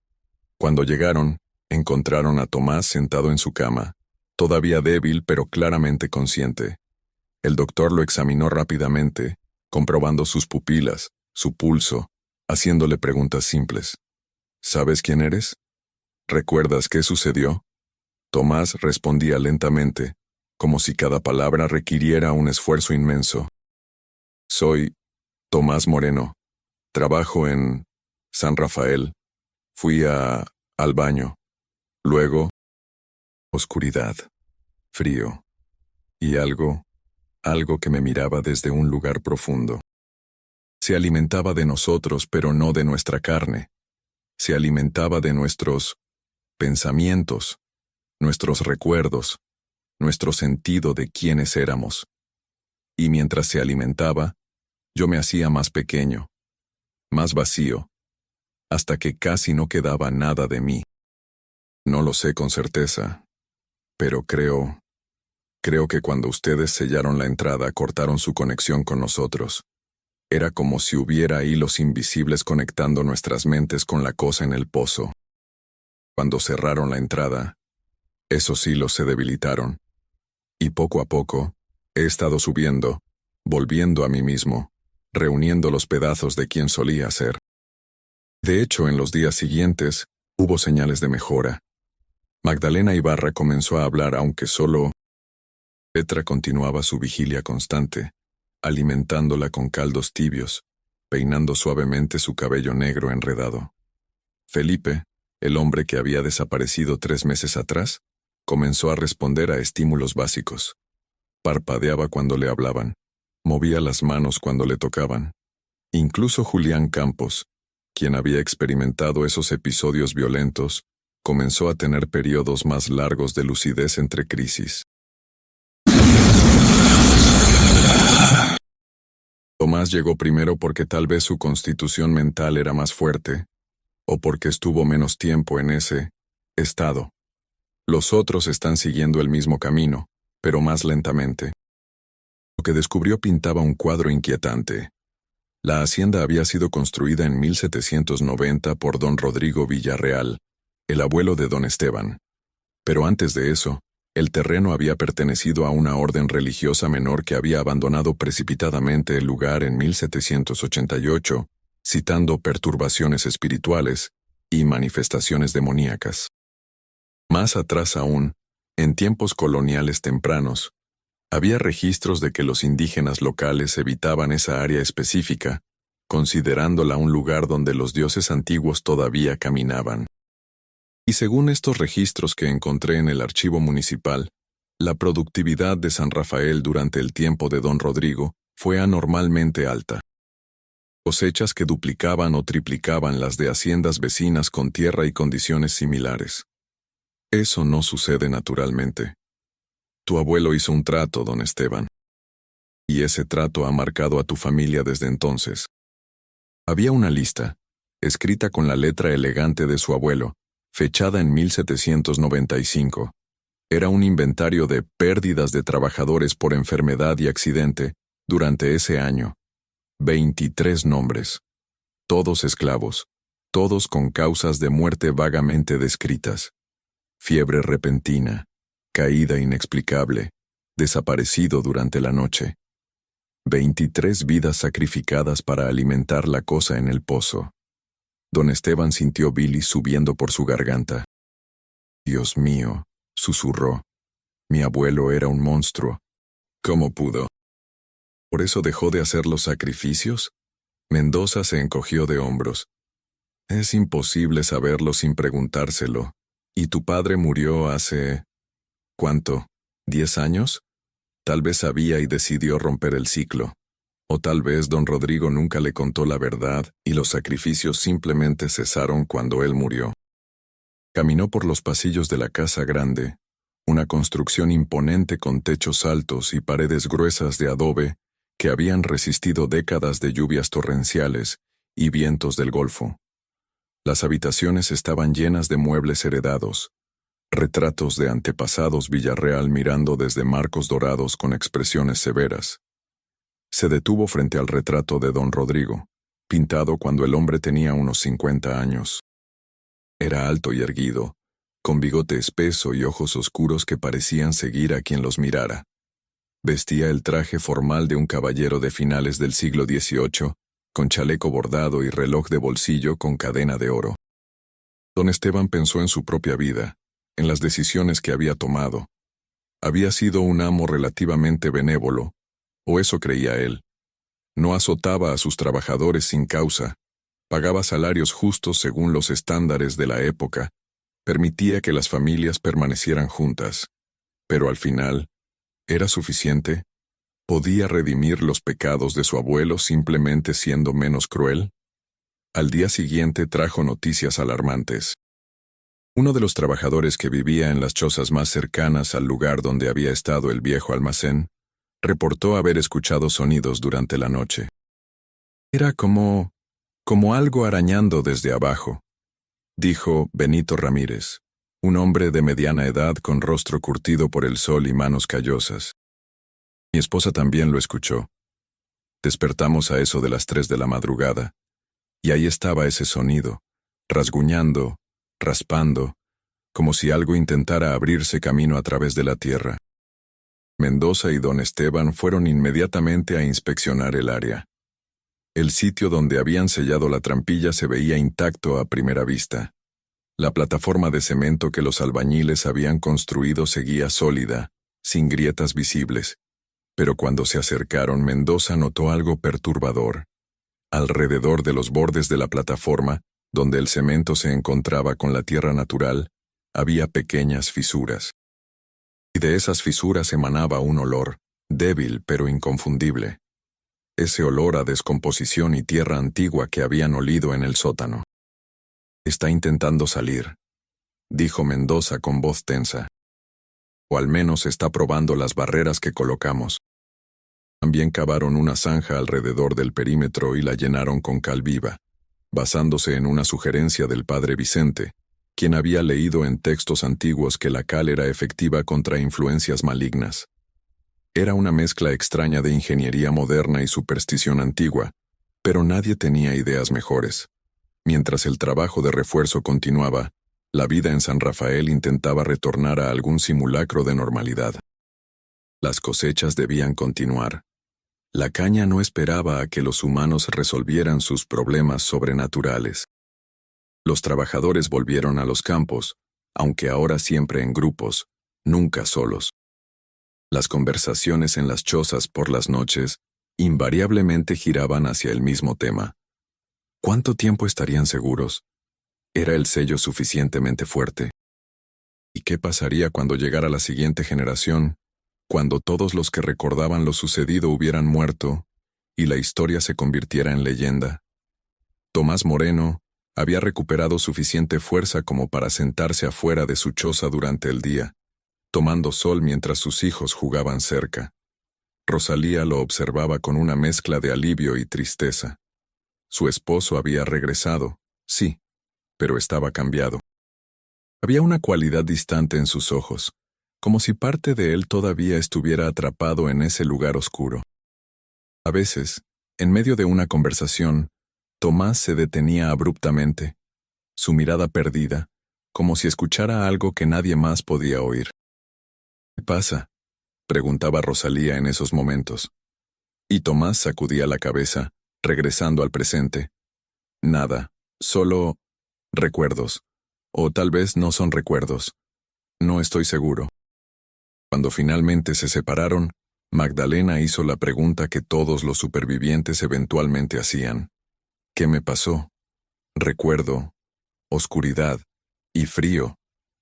Cuando llegaron, encontraron a Tomás sentado en su cama, todavía débil pero claramente consciente. El doctor lo examinó rápidamente, comprobando sus pupilas, su pulso, haciéndole preguntas simples. «¿Sabes quién eres? ¿Recuerdas qué sucedió?» Tomás respondía lentamente, como si cada palabra requiriera un esfuerzo inmenso. «Soy Tomás Moreno. Trabajo en San Rafael. Fui al baño. Luego, oscuridad, frío, y algo que me miraba desde un lugar profundo. Se alimentaba de nosotros, pero no de nuestra carne. Se alimentaba de nuestros pensamientos, nuestros recuerdos, nuestro sentido de quiénes éramos. Y mientras se alimentaba, yo me hacía más pequeño, más vacío, hasta que casi no quedaba nada de mí. No lo sé con certeza, pero creo que cuando ustedes sellaron la entrada cortaron su conexión con nosotros. Era como si hubiera hilos invisibles conectando nuestras mentes con la cosa en el pozo. Cuando cerraron la entrada, esos hilos se debilitaron. Y poco a poco, he estado subiendo, volviendo a mí mismo, reuniendo los pedazos de quien solía ser. De hecho, en los días siguientes, hubo señales de mejora. Magdalena Ibarra comenzó a hablar, aunque solo. Petra continuaba su vigilia constante, alimentándola con caldos tibios, peinando suavemente su cabello negro enredado. Felipe, el hombre que había desaparecido 3 meses atrás, comenzó a responder a estímulos básicos. Parpadeaba cuando le hablaban, movía las manos cuando le tocaban. Incluso Julián Campos, quien había experimentado esos episodios violentos, comenzó a tener periodos más largos de lucidez entre crisis. Tomás llegó primero porque tal vez su constitución mental era más fuerte, o porque estuvo menos tiempo en ese estado. Los otros están siguiendo el mismo camino, pero más lentamente. Lo que descubrió pintaba un cuadro inquietante. La hacienda había sido construida en 1790 por don Rodrigo Villarreal, el abuelo de don Esteban. Pero antes de eso, el terreno había pertenecido a una orden religiosa menor que había abandonado precipitadamente el lugar en 1788, citando perturbaciones espirituales y manifestaciones demoníacas. Más atrás aún, en tiempos coloniales tempranos, había registros de que los indígenas locales evitaban esa área específica, considerándola un lugar donde los dioses antiguos todavía caminaban. Y según estos registros que encontré en el archivo municipal, la productividad de San Rafael durante el tiempo de don Rodrigo fue anormalmente alta. Cosechas que duplicaban o triplicaban las de haciendas vecinas con tierra y condiciones similares. Eso no sucede naturalmente. Tu abuelo hizo un trato, don Esteban. Y ese trato ha marcado a tu familia desde entonces. Había una lista, escrita con la letra elegante de su abuelo, fechada en 1795. Era un inventario de pérdidas de trabajadores por enfermedad y accidente durante ese año. 23 nombres. Todos esclavos, todos con causas de muerte vagamente descritas. Fiebre repentina, caída inexplicable, desaparecido durante la noche. 23 vidas sacrificadas para alimentar la cosa en el pozo. Don Esteban sintió bilis subiendo por su garganta. Dios mío, susurró. Mi abuelo era un monstruo. ¿Cómo pudo? ¿Por eso dejó de hacer los sacrificios? Mendoza se encogió de hombros. Es imposible saberlo sin preguntárselo. ¿Y tu padre murió hace... ¿cuánto? ¿10 años? Tal vez sabía y decidió romper el ciclo. O tal vez don Rodrigo nunca le contó la verdad y los sacrificios simplemente cesaron cuando él murió. Caminó por los pasillos de la casa grande, una construcción imponente con techos altos y paredes gruesas de adobe que habían resistido décadas de lluvias torrenciales y vientos del Golfo. Las habitaciones estaban llenas de muebles heredados, retratos de antepasados Villarreal mirando desde marcos dorados con expresiones severas. Se detuvo frente al retrato de don Rodrigo, pintado cuando el hombre tenía unos 50 años. Era alto y erguido, con bigote espeso y ojos oscuros que parecían seguir a quien los mirara. Vestía el traje formal de un caballero de finales del siglo XVIII, con chaleco bordado y reloj de bolsillo con cadena de oro. Don Esteban pensó en su propia vida, en las decisiones que había tomado. Había sido un amo relativamente benévolo, o eso creía él. No azotaba a sus trabajadores sin causa, pagaba salarios justos según los estándares de la época, permitía que las familias permanecieran juntas. Pero al final, ¿era suficiente? ¿Podía redimir los pecados de su abuelo simplemente siendo menos cruel? Al día siguiente trajo noticias alarmantes. Uno de los trabajadores que vivía en las chozas más cercanas al lugar donde había estado el viejo almacén, reportó haber escuchado sonidos durante la noche. Era como algo arañando desde abajo, dijo Benito Ramírez, un hombre de mediana edad con rostro curtido por el sol y manos callosas. Mi esposa también lo escuchó. Despertamos a eso de las 3 de la madrugada, y ahí estaba ese sonido, rasguñando, raspando, como si algo intentara abrirse camino a través de la tierra. Mendoza y don Esteban fueron inmediatamente a inspeccionar el área. El sitio donde habían sellado la trampilla se veía intacto a primera vista. La plataforma de cemento que los albañiles habían construido seguía sólida, sin grietas visibles. Pero cuando se acercaron, Mendoza notó algo perturbador. Alrededor de los bordes de la plataforma, donde el cemento se encontraba con la tierra natural, había pequeñas fisuras. Y de esas fisuras emanaba un olor, débil pero inconfundible. Ese olor a descomposición y tierra antigua que habían olido en el sótano. «Está intentando salir», dijo Mendoza con voz tensa. «O al menos está probando las barreras que colocamos». También cavaron una zanja alrededor del perímetro y la llenaron con cal viva, basándose en una sugerencia del padre Vicente, quien había leído en textos antiguos que la cal era efectiva contra influencias malignas. Era una mezcla extraña de ingeniería moderna y superstición antigua, pero nadie tenía ideas mejores. Mientras el trabajo de refuerzo continuaba, la vida en San Rafael intentaba retornar a algún simulacro de normalidad. Las cosechas debían continuar. La caña no esperaba a que los humanos resolvieran sus problemas sobrenaturales. Los trabajadores volvieron a los campos, aunque ahora siempre en grupos, nunca solos. Las conversaciones en las chozas por las noches invariablemente giraban hacia el mismo tema. ¿Cuánto tiempo estarían seguros? ¿Era el sello suficientemente fuerte? ¿Y qué pasaría cuando llegara la siguiente generación, cuando todos los que recordaban lo sucedido hubieran muerto y la historia se convirtiera en leyenda? Tomás Moreno había recuperado suficiente fuerza como para sentarse afuera de su choza durante el día, tomando sol mientras sus hijos jugaban cerca. Rosalía lo observaba con una mezcla de alivio y tristeza. Su esposo había regresado, sí, pero estaba cambiado. Había una cualidad distante en sus ojos, como si parte de él todavía estuviera atrapado en ese lugar oscuro. A veces, en medio de una conversación, Tomás se detenía abruptamente, su mirada perdida, como si escuchara algo que nadie más podía oír. «¿Qué pasa?», preguntaba Rosalía en esos momentos. Y Tomás sacudía la cabeza, regresando al presente. «Nada, solo recuerdos. O tal vez no son recuerdos. No estoy seguro». Cuando finalmente se separaron, Magdalena hizo la pregunta que todos los supervivientes eventualmente hacían. «¿Qué me pasó?» Recuerdo, oscuridad, y frío,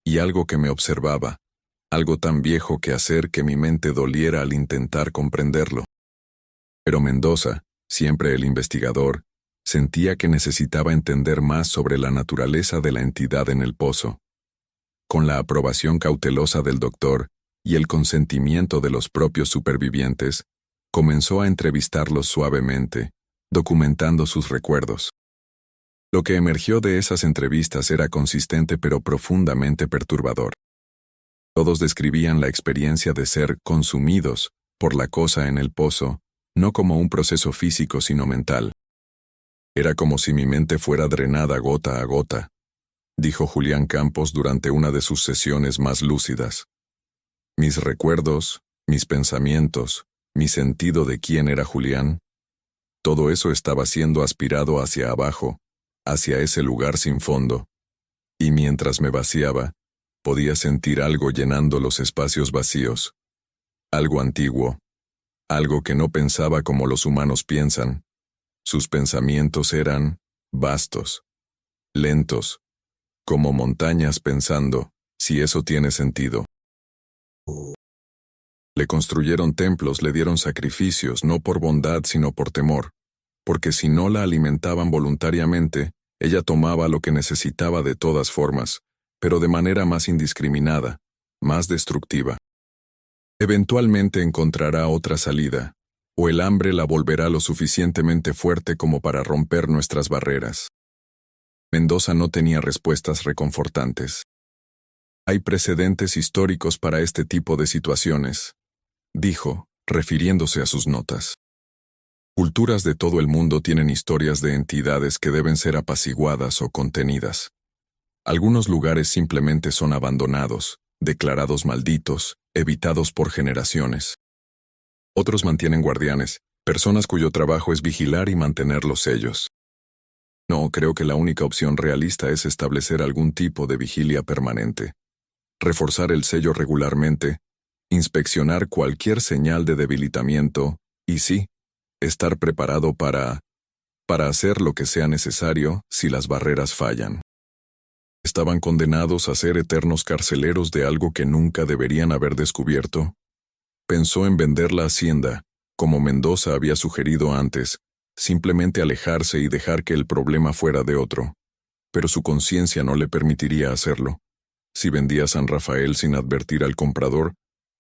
y algo que me observaba, algo tan viejo que hacer que mi mente doliera al intentar comprenderlo. Pero Mendoza, siempre el investigador, sentía que necesitaba entender más sobre la naturaleza de la entidad en el pozo. Con la aprobación cautelosa del doctor y el consentimiento de los propios supervivientes, comenzó a entrevistarlos suavemente, documentando sus recuerdos. Lo que emergió de esas entrevistas era consistente pero profundamente perturbador. Todos describían la experiencia de ser consumidos por la cosa en el pozo, no como un proceso físico sino mental. «Era como si mi mente fuera drenada gota a gota», dijo Julián Campos durante una de sus sesiones más lúcidas. «Mis recuerdos, mis pensamientos, mi sentido de quién era Julián, todo eso estaba siendo aspirado hacia abajo, hacia ese lugar sin fondo, y mientras me vaciaba, podía sentir algo llenando los espacios vacíos. Algo antiguo, algo que no pensaba como los humanos piensan. Sus pensamientos eran vastos, lentos, como montañas pensando, si eso tiene sentido. Le construyeron templos, le dieron sacrificios, no por bondad sino por temor, porque si no la alimentaban voluntariamente, ella tomaba lo que necesitaba de todas formas, pero de manera más indiscriminada, más destructiva. Eventualmente encontrará otra salida, o el hambre la volverá lo suficientemente fuerte como para romper nuestras barreras. Mendoza no tenía respuestas reconfortantes. Hay precedentes históricos para este tipo de situaciones, dijo, refiriéndose a sus notas. Culturas de todo el mundo tienen historias de entidades que deben ser apaciguadas o contenidas. Algunos lugares simplemente son abandonados, declarados malditos, evitados por generaciones. Otros mantienen guardianes, personas cuyo trabajo es vigilar y mantener los sellos. No, creo que la única opción realista es establecer algún tipo de vigilia permanente. Reforzar el sello regularmente, inspeccionar cualquier señal de debilitamiento, y sí, estar preparado para hacer lo que sea necesario si las barreras fallan. ¿Estaban condenados a ser eternos carceleros de algo que nunca deberían haber descubierto? Pensó en vender la hacienda, como Mendoza había sugerido antes, simplemente alejarse y dejar que el problema fuera de otro. Pero su conciencia no le permitiría hacerlo. Si vendía San Rafael sin advertir al comprador,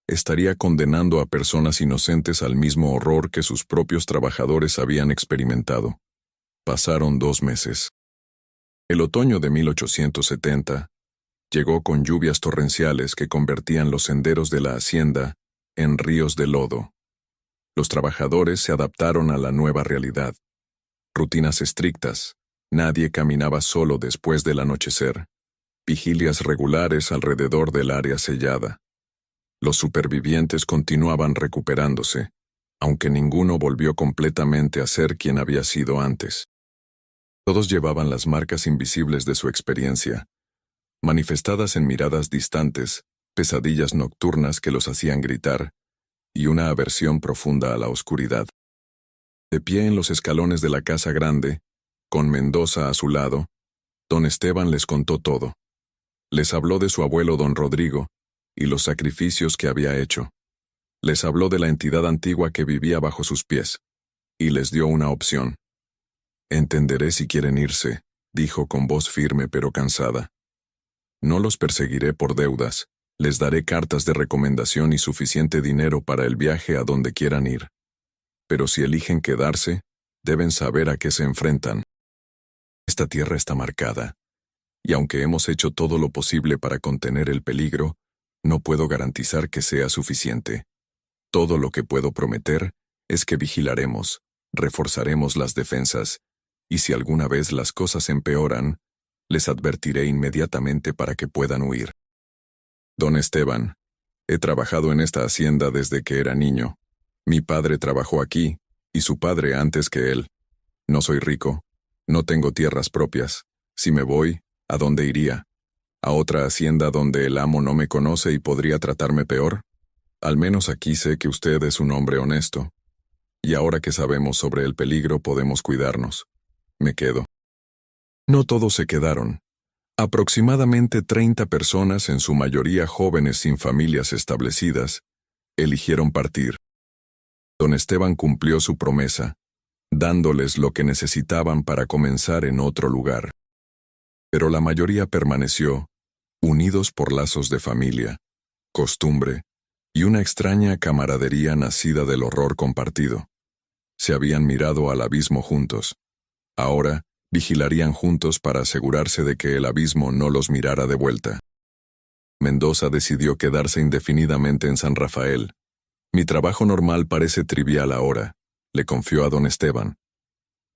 estaría condenando a personas inocentes al mismo horror que sus propios trabajadores habían experimentado. Pasaron 2 meses. El otoño de 1870 llegó con lluvias torrenciales que convertían los senderos de la hacienda en ríos de lodo. Los trabajadores se adaptaron a la nueva realidad. Rutinas estrictas, nadie caminaba solo después del anochecer, vigilias regulares alrededor del área sellada. Los supervivientes continuaban recuperándose, aunque ninguno volvió completamente a ser quien había sido antes. Todos llevaban las marcas invisibles de su experiencia, manifestadas en miradas distantes, pesadillas nocturnas que los hacían gritar, y una aversión profunda a la oscuridad. De pie en los escalones de la casa grande, con Mendoza a su lado, don Esteban les contó todo. Les habló de su abuelo don Rodrigo, y los sacrificios que había hecho. Les habló de la entidad antigua que vivía bajo sus pies, y les dio una opción. «Entenderé si quieren irse», dijo con voz firme pero cansada. «No los perseguiré por deudas, les daré cartas de recomendación y suficiente dinero para el viaje a donde quieran ir. Pero si eligen quedarse, deben saber a qué se enfrentan. Esta tierra está marcada, y aunque hemos hecho todo lo posible para contener el peligro, no puedo garantizar que sea suficiente. Todo lo que puedo prometer es que vigilaremos, reforzaremos las defensas, y si alguna vez las cosas empeoran, les advertiré inmediatamente para que puedan huir. Don Esteban, he trabajado en esta hacienda desde que era niño. Mi padre trabajó aquí, y su padre antes que él. No soy rico, no tengo tierras propias. Si me voy, ¿a dónde iría? ¿A otra hacienda donde el amo no me conoce y podría tratarme peor? Al menos aquí sé que usted es un hombre honesto. Y ahora que sabemos sobre el peligro podemos cuidarnos. Me quedo». No todos se quedaron. Aproximadamente 30 personas, en su mayoría jóvenes sin familias establecidas, eligieron partir. Don Esteban cumplió su promesa, dándoles lo que necesitaban para comenzar en otro lugar. Pero la mayoría permaneció, unidos por lazos de familia, costumbre y una extraña camaradería nacida del horror compartido. Se habían mirado al abismo juntos. Ahora, vigilarían juntos para asegurarse de que el abismo no los mirara de vuelta. Mendoza decidió quedarse indefinidamente en San Rafael. «Mi trabajo normal parece trivial ahora», le confió a don Esteban.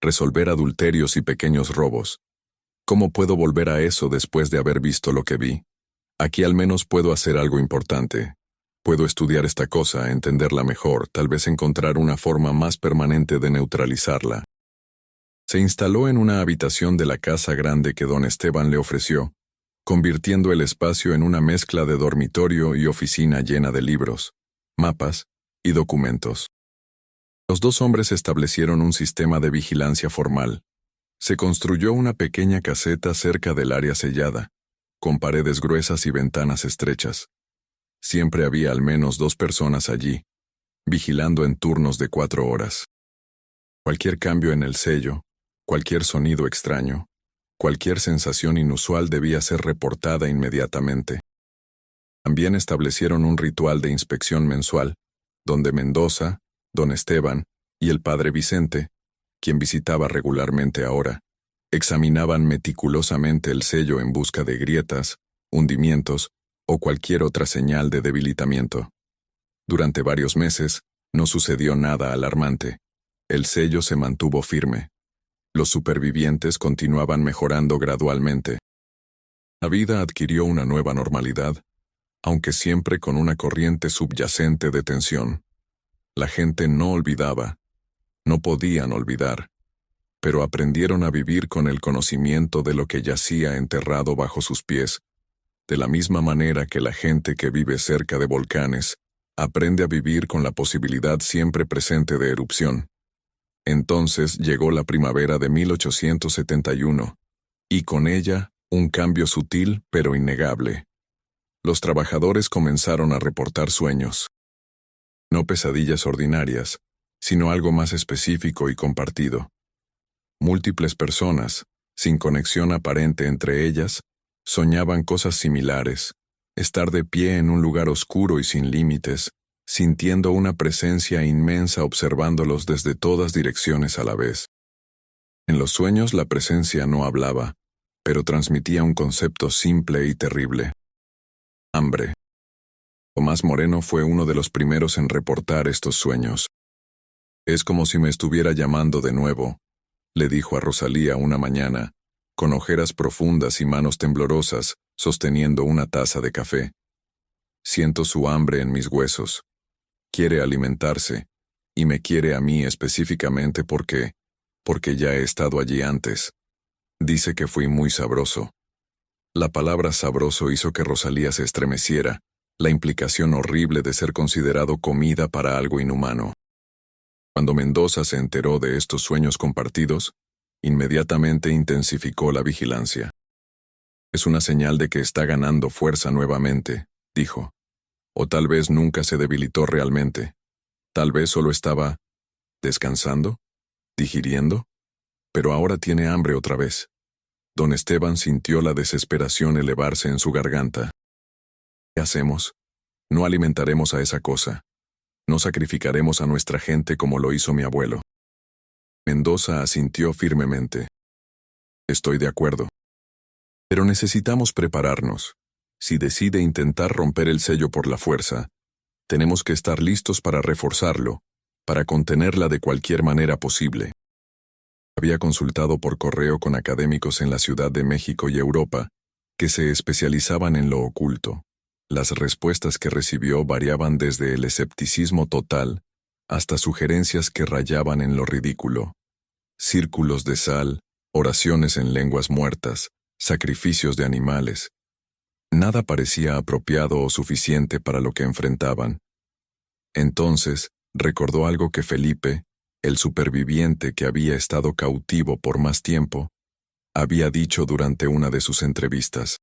«Resolver adulterios y pequeños robos. ¿Cómo puedo volver a eso después de haber visto lo que vi? Aquí al menos puedo hacer algo importante. Puedo estudiar esta cosa, entenderla mejor, tal vez encontrar una forma más permanente de neutralizarla». Se instaló en una habitación de la casa grande que don Esteban le ofreció, convirtiendo el espacio en una mezcla de dormitorio y oficina llena de libros, mapas y documentos. Los dos hombres establecieron un sistema de vigilancia formal. Se construyó una pequeña caseta cerca del área sellada, con paredes gruesas y ventanas estrechas. Siempre había al menos 2 personas allí, vigilando en turnos de 4 horas. Cualquier cambio en el sello, cualquier sonido extraño, cualquier sensación inusual debía ser reportada inmediatamente. También establecieron un ritual de inspección mensual, donde Mendoza, don Esteban y el padre Vicente, quien visitaba regularmente ahora, examinaban meticulosamente el sello en busca de grietas, hundimientos o cualquier otra señal de debilitamiento. Durante varios meses, no sucedió nada alarmante. El sello se mantuvo firme. Los supervivientes continuaban mejorando gradualmente. La vida adquirió una nueva normalidad, aunque siempre con una corriente subyacente de tensión. La gente no olvidaba, no podían olvidar, pero aprendieron a vivir con el conocimiento de lo que yacía enterrado bajo sus pies, de la misma manera que la gente que vive cerca de volcanes aprende a vivir con la posibilidad siempre presente de erupción. Entonces llegó la primavera de 1871, y con ella, un cambio sutil pero innegable. Los trabajadores comenzaron a reportar sueños. No pesadillas ordinarias, sino algo más específico y compartido. Múltiples personas, sin conexión aparente entre ellas, soñaban cosas similares, estar de pie en un lugar oscuro y sin límites, sintiendo una presencia inmensa observándolos desde todas direcciones a la vez. En los sueños la presencia no hablaba, pero transmitía un concepto simple y terrible: hambre. Tomás Moreno fue uno de los primeros en reportar estos sueños. «Es como si me estuviera llamando de nuevo», le dijo a Rosalía una mañana, con ojeras profundas y manos temblorosas, sosteniendo una taza de café. «Siento su hambre en mis huesos. Quiere alimentarse, y me quiere a mí específicamente porque ya he estado allí antes. Dice que fui muy sabroso». La palabra sabroso hizo que Rosalía se estremeciera, la implicación horrible de ser considerado comida para algo inhumano. Cuando Mendoza se enteró de estos sueños compartidos, inmediatamente intensificó la vigilancia. «Es una señal de que está ganando fuerza nuevamente», dijo. «O tal vez nunca se debilitó realmente. Tal vez solo estaba descansando, digiriendo, pero ahora tiene hambre otra vez». Don Esteban sintió la desesperación elevarse en su garganta. «¿Qué hacemos? No alimentaremos a esa cosa. No sacrificaremos a nuestra gente como lo hizo mi abuelo». Mendoza asintió firmemente. «Estoy de acuerdo. Pero necesitamos prepararnos. Si decide intentar romper el sello por la fuerza, tenemos que estar listos para reforzarlo, para contenerla de cualquier manera posible». Había consultado por correo con académicos en la Ciudad de México y Europa, que se especializaban en lo oculto. Las respuestas que recibió variaban desde el escepticismo total hasta sugerencias que rayaban en lo ridículo. Círculos de sal, oraciones en lenguas muertas, sacrificios de animales. Nada parecía apropiado o suficiente para lo que enfrentaban. Entonces, recordó algo que Felipe, el superviviente que había estado cautivo por más tiempo, había dicho durante una de sus entrevistas.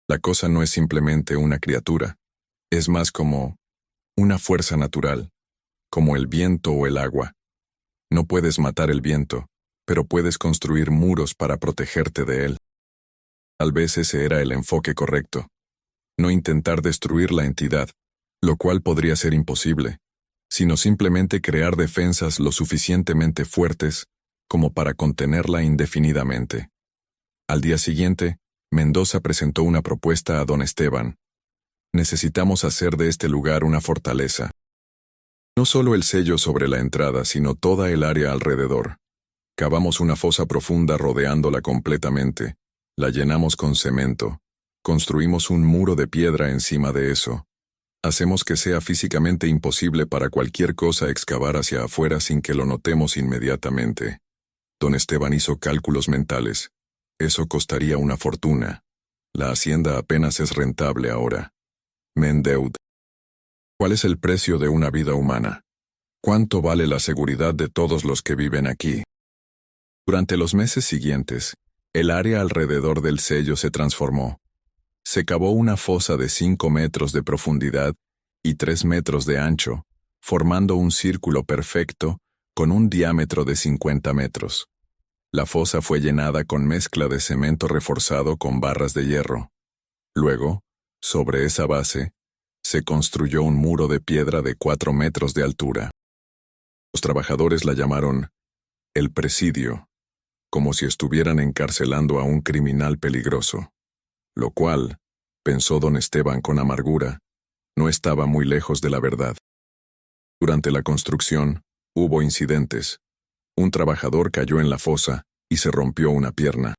La cosa no es simplemente una criatura, es más como una fuerza natural, como el viento o el agua. No puedes matar el viento, pero puedes construir muros para protegerte de él. Tal vez ese era el enfoque correcto. No intentar destruir la entidad, lo cual podría ser imposible, sino simplemente crear defensas lo suficientemente fuertes como para contenerla indefinidamente. Al día siguiente, Mendoza presentó una propuesta a don Esteban. «Necesitamos hacer de este lugar una fortaleza. No solo el sello sobre la entrada, sino toda el área alrededor. Cavamos una fosa profunda rodeándola completamente, la llenamos con cemento, construimos un muro de piedra encima de eso. Hacemos que sea físicamente imposible para cualquier cosa excavar hacia afuera sin que lo notemos inmediatamente». Don Esteban hizo cálculos mentales. Eso costaría una fortuna. La hacienda apenas es rentable ahora. Me endeudo. ¿Cuál es el precio de una vida humana? ¿Cuánto vale la seguridad de todos los que viven aquí? Durante los meses siguientes, el área alrededor del sello se transformó. Se cavó una fosa de 5 metros de profundidad y 3 metros de ancho, formando un círculo perfecto con un diámetro de 50 metros. La fosa fue llenada con mezcla de cemento reforzado con barras de hierro. Luego, sobre esa base, se construyó un muro de piedra de 4 metros de altura. Los trabajadores la llamaron el presidio, como si estuvieran encarcelando a un criminal peligroso. Lo cual, pensó don Esteban con amargura, no estaba muy lejos de la verdad. Durante la construcción, hubo incidentes. Un trabajador cayó en la fosa y se rompió una pierna.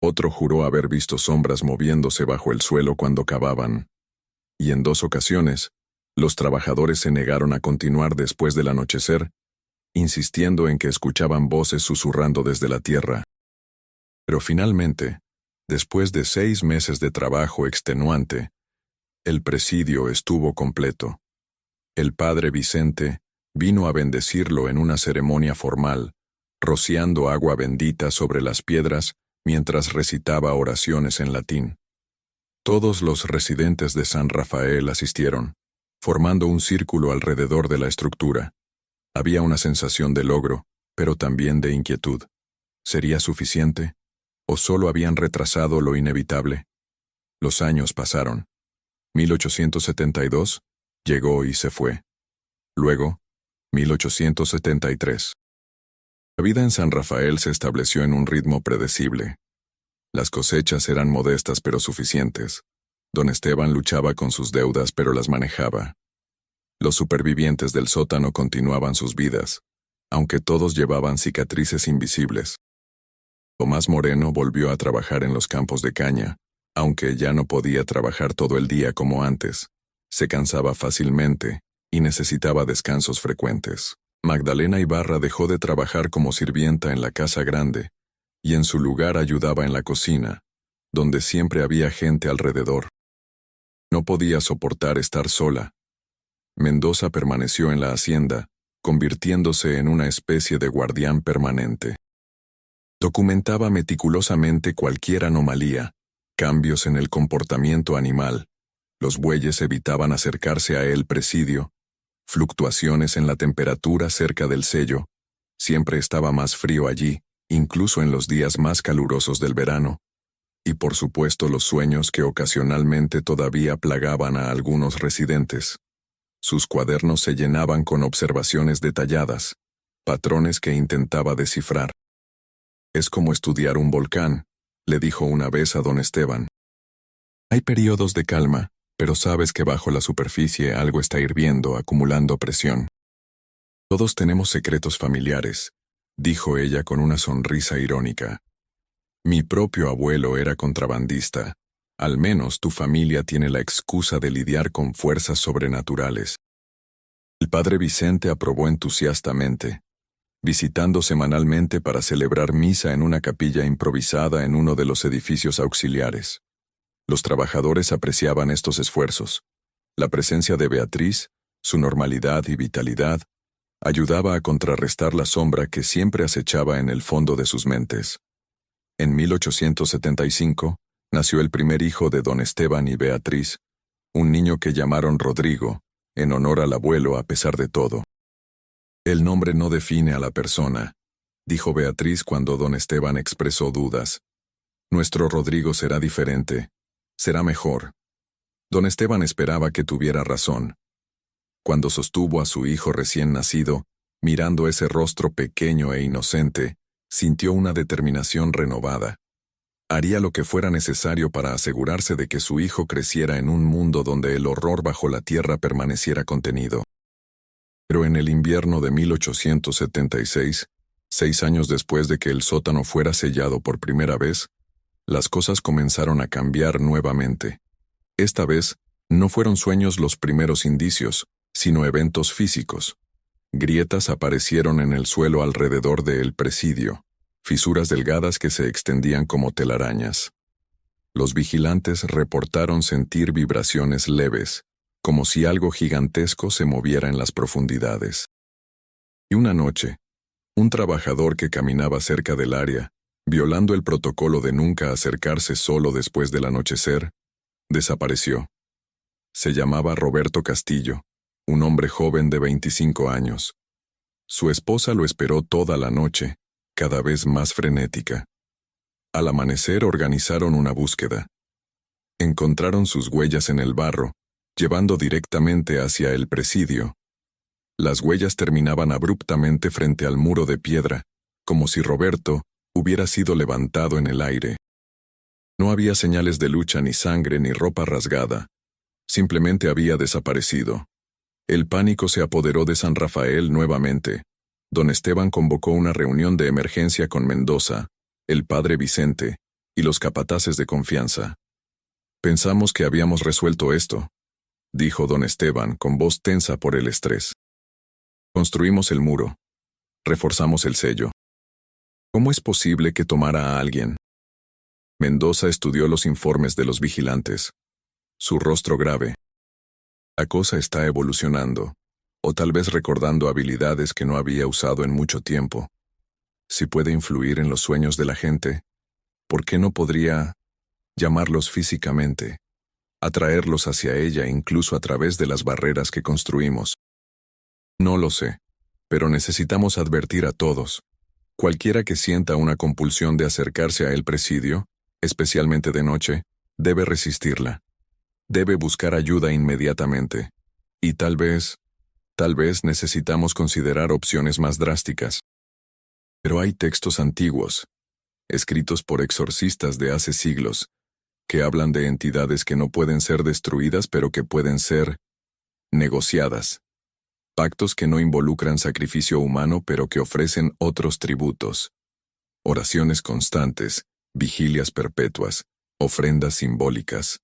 Otro juró haber visto sombras moviéndose bajo el suelo cuando cavaban. Y en 2 ocasiones, los trabajadores se negaron a continuar después del anochecer, insistiendo en que escuchaban voces susurrando desde la tierra. Pero finalmente, después de 6 meses de trabajo extenuante, el presidio estuvo completo. El padre Vicente vino a bendecirlo en una ceremonia formal, rociando agua bendita sobre las piedras mientras recitaba oraciones en latín. Todos los residentes de San Rafael asistieron, formando un círculo alrededor de la estructura. Había una sensación de logro, pero también de inquietud. ¿Sería suficiente? ¿O solo habían retrasado lo inevitable? Los años pasaron. 1872 llegó y se fue. Luego, 1873. La vida en San Rafael se estableció en un ritmo predecible. Las cosechas eran modestas pero suficientes. Don Esteban luchaba con sus deudas pero las manejaba. Los supervivientes del sótano continuaban sus vidas, aunque todos llevaban cicatrices invisibles. Tomás Moreno volvió a trabajar en los campos de caña, aunque ya no podía trabajar todo el día como antes. Se cansaba fácilmente y necesitaba descansos frecuentes. Magdalena Ibarra dejó de trabajar como sirvienta en la casa grande y en su lugar ayudaba en la cocina, donde siempre había gente alrededor. No podía soportar estar sola. Mendoza permaneció en la hacienda, convirtiéndose en una especie de guardián permanente. Documentaba meticulosamente cualquier anomalía, cambios en el comportamiento animal. Los bueyes evitaban acercarse a el presidio, fluctuaciones en la temperatura cerca del sello. Siempre estaba más frío allí, incluso en los días más calurosos del verano. Y por supuesto los sueños que ocasionalmente todavía plagaban a algunos residentes. Sus cuadernos se llenaban con observaciones detalladas, patrones que intentaba descifrar. «Es como estudiar un volcán», le dijo una vez a don Esteban. «Hay periodos de calma, pero sabes que bajo la superficie algo está hirviendo, acumulando presión. Todos tenemos secretos familiares», dijo ella con una sonrisa irónica. «Mi propio abuelo era contrabandista. Al menos tu familia tiene la excusa de lidiar con fuerzas sobrenaturales». El padre Vicente aprobó entusiastamente, visitando semanalmente para celebrar misa en una capilla improvisada en uno de los edificios auxiliares. Los trabajadores apreciaban estos esfuerzos. La presencia de Beatriz, su normalidad y vitalidad, ayudaba a contrarrestar la sombra que siempre acechaba en el fondo de sus mentes. En 1875 nació el primer hijo de don Esteban y Beatriz, un niño que llamaron Rodrigo, en honor al abuelo a pesar de todo. «El nombre no define a la persona», dijo Beatriz cuando don Esteban expresó dudas. «Nuestro Rodrigo será diferente, será mejor». Don Esteban esperaba que tuviera razón. Cuando sostuvo a su hijo recién nacido, mirando ese rostro pequeño e inocente, sintió una determinación renovada. Haría lo que fuera necesario para asegurarse de que su hijo creciera en un mundo donde el horror bajo la tierra permaneciera contenido. Pero en el invierno de 1876, 6 años después de que el sótano fuera sellado por primera vez, las cosas comenzaron a cambiar nuevamente. Esta vez, no fueron sueños los primeros indicios, sino eventos físicos. Grietas aparecieron en el suelo alrededor del presidio, fisuras delgadas que se extendían como telarañas. Los vigilantes reportaron sentir vibraciones leves, como si algo gigantesco se moviera en las profundidades. Y una noche, un trabajador que caminaba cerca del área, violando el protocolo de nunca acercarse solo después del anochecer, desapareció. Se llamaba Roberto Castillo, un hombre joven de 25 años. Su esposa lo esperó toda la noche, cada vez más frenética. Al amanecer organizaron una búsqueda. Encontraron sus huellas en el barro, llevando directamente hacia el presidio. Las huellas terminaban abruptamente frente al muro de piedra, como si Roberto hubiera sido levantado en el aire. No había señales de lucha, ni sangre, ni ropa rasgada. Simplemente había desaparecido. El pánico se apoderó de San Rafael nuevamente. Don Esteban convocó una reunión de emergencia con Mendoza, el padre Vicente, y los capataces de confianza. Pensamos que habíamos resuelto esto, dijo don Esteban con voz tensa por el estrés. Construimos el muro. Reforzamos el sello. ¿Cómo es posible que tomara a alguien? Mendoza estudió los informes de los vigilantes. Su rostro grave. La cosa está evolucionando, o tal vez recordando habilidades que no había usado en mucho tiempo. Si puede influir en los sueños de la gente, ¿por qué no podría llamarlos físicamente, atraerlos hacia ella incluso a través de las barreras que construimos? No lo sé, pero necesitamos advertir a todos. Cualquiera que sienta una compulsión de acercarse a el presidio, especialmente de noche, debe resistirla. Debe buscar ayuda inmediatamente. Y tal vez necesitamos considerar opciones más drásticas. Pero hay textos antiguos, escritos por exorcistas de hace siglos, que hablan de entidades que no pueden ser destruidas pero que pueden ser negociadas. Pactos que no involucran sacrificio humano pero que ofrecen otros tributos. Oraciones constantes, vigilias perpetuas, ofrendas simbólicas.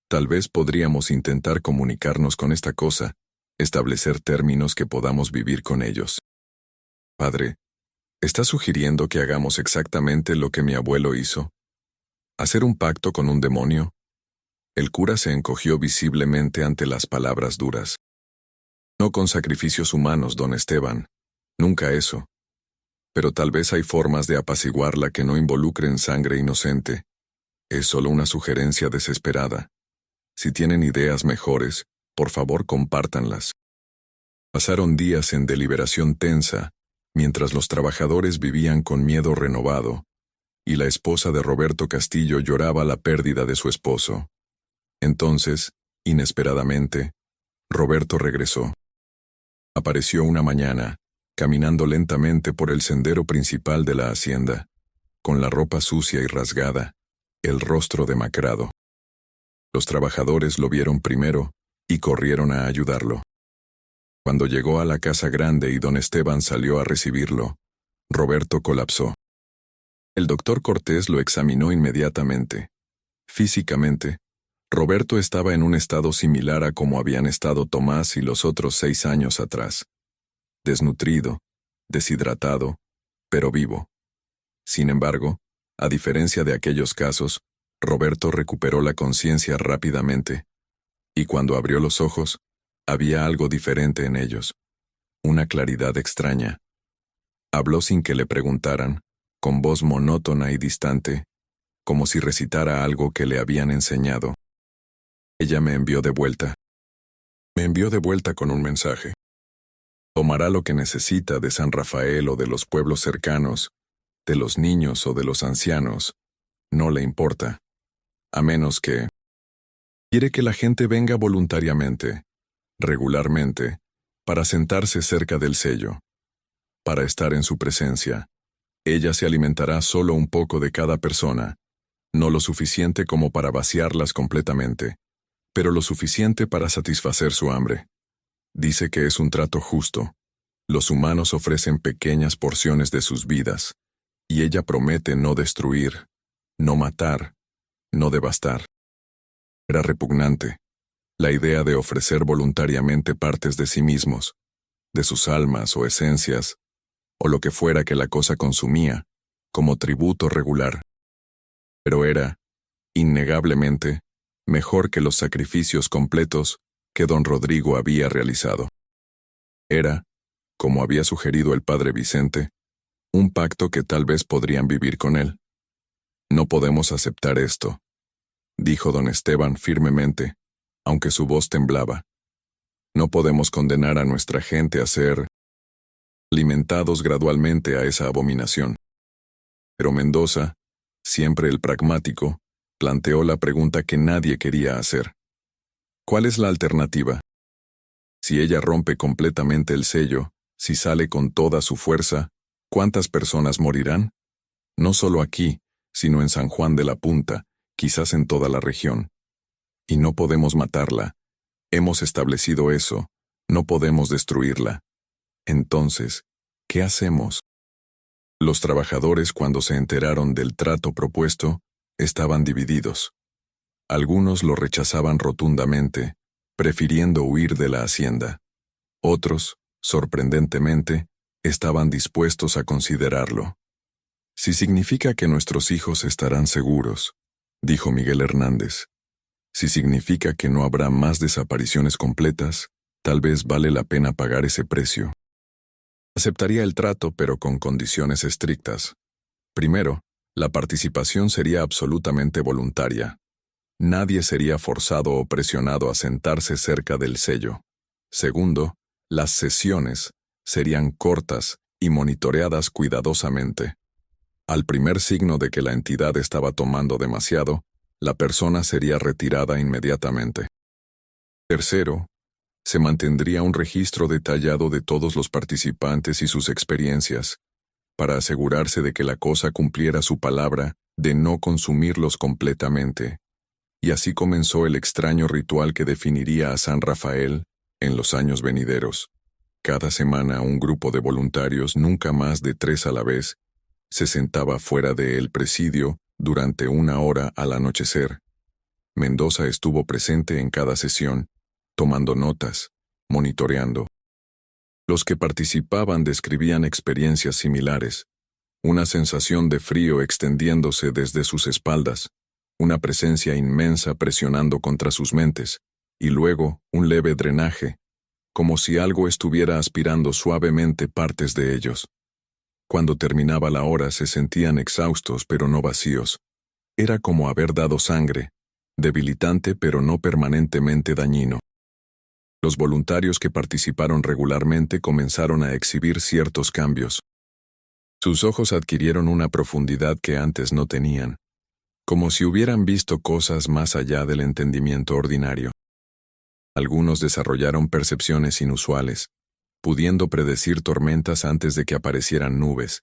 Tal vez podríamos intentar comunicarnos con esta cosa, establecer términos que podamos vivir con ellos. Padre, ¿está sugiriendo que hagamos exactamente lo que mi abuelo hizo? ¿Hacer un pacto con un demonio? El cura se encogió visiblemente ante las palabras duras. No con sacrificios humanos, don Esteban. Nunca eso. Pero tal vez hay formas de apaciguarla que no involucren sangre inocente. Es solo una sugerencia desesperada. Si tienen ideas mejores, por favor compártanlas. Pasaron días en deliberación tensa, mientras los trabajadores vivían con miedo renovado, y la esposa de Roberto Castillo lloraba la pérdida de su esposo. Entonces, inesperadamente, Roberto regresó. Apareció una mañana, caminando lentamente por el sendero principal de la hacienda, con la ropa sucia y rasgada, el rostro demacrado. Los trabajadores lo vieron primero y corrieron a ayudarlo. Cuando llegó a la casa grande y don Esteban salió a recibirlo, Roberto colapsó. El doctor Cortés lo examinó inmediatamente. Físicamente, Roberto estaba en un estado similar a como habían estado Tomás y los otros 6 años atrás. Desnutrido, deshidratado, pero vivo. Sin embargo, a diferencia de aquellos casos, Roberto recuperó la conciencia rápidamente. Y cuando abrió los ojos, había algo diferente en ellos. Una claridad extraña. Habló sin que le preguntaran, con voz monótona y distante, como si recitara algo que le habían enseñado. Ella me envió de vuelta. Me envió de vuelta con un mensaje. Tomará lo que necesita de San Rafael o de los pueblos cercanos, de los niños o de los ancianos. No le importa. A menos que... Quiere que la gente venga voluntariamente, regularmente, para sentarse cerca del sello, para estar en su presencia. Ella se alimentará solo un poco de cada persona, no lo suficiente como para vaciarlas completamente, pero lo suficiente para satisfacer su hambre. Dice que es un trato justo. Los humanos ofrecen pequeñas porciones de sus vidas, y ella promete no destruir, no matar, no devastar. Era repugnante. La idea de ofrecer voluntariamente partes de sí mismos, de sus almas o esencias, o lo que fuera que la cosa consumía, como tributo regular. Pero era, innegablemente, mejor que los sacrificios completos que don Rodrigo había realizado. Era, como había sugerido el padre Vicente, un pacto que tal vez podrían vivir con él. No podemos aceptar esto, dijo don Esteban firmemente, aunque su voz temblaba. No podemos condenar a nuestra gente a ser alimentados gradualmente a esa abominación. Pero Mendoza, siempre el pragmático, planteó la pregunta que nadie quería hacer. ¿Cuál es la alternativa? Si ella rompe completamente el sello, si sale con toda su fuerza, ¿cuántas personas morirán? No solo aquí, sino en San Juan de la Punta, quizás en toda la región. Y no podemos matarla. Hemos establecido eso. No podemos destruirla. Entonces, ¿qué hacemos? Los trabajadores, cuando se enteraron del trato propuesto, estaban divididos. Algunos lo rechazaban rotundamente, prefiriendo huir de la hacienda. Otros, sorprendentemente, estaban dispuestos a considerarlo. Si significa que nuestros hijos estarán seguros, dijo Miguel Hernández. Si significa que no habrá más desapariciones completas, tal vez vale la pena pagar ese precio. Aceptaría el trato, pero con condiciones estrictas. Primero, la participación sería absolutamente voluntaria. Nadie sería forzado o presionado a sentarse cerca del sello. Segundo, las sesiones serían cortas y monitoreadas cuidadosamente. Al primer signo de que la entidad estaba tomando demasiado, la persona sería retirada inmediatamente. Tercero, se mantendría un registro detallado de todos los participantes y sus experiencias, para asegurarse de que la cosa cumpliera su palabra de no consumirlos completamente. Y así comenzó el extraño ritual que definiría a San Rafael en los años venideros. Cada semana un grupo de voluntarios, nunca más de 3 a la vez, se sentaba fuera del presidio durante 1 hora al anochecer. Mendoza estuvo presente en cada sesión, tomando notas, monitoreando. Los que participaban describían experiencias similares, una sensación de frío extendiéndose desde sus espaldas, una presencia inmensa presionando contra sus mentes, y luego un leve drenaje, como si algo estuviera aspirando suavemente partes de ellos. Cuando terminaba la hora se sentían exhaustos pero no vacíos. Era como haber dado sangre, debilitante pero no permanentemente dañino. Los voluntarios que participaron regularmente comenzaron a exhibir ciertos cambios. Sus ojos adquirieron una profundidad que antes no tenían, como si hubieran visto cosas más allá del entendimiento ordinario. Algunos desarrollaron percepciones inusuales, pudiendo predecir tormentas antes de que aparecieran nubes,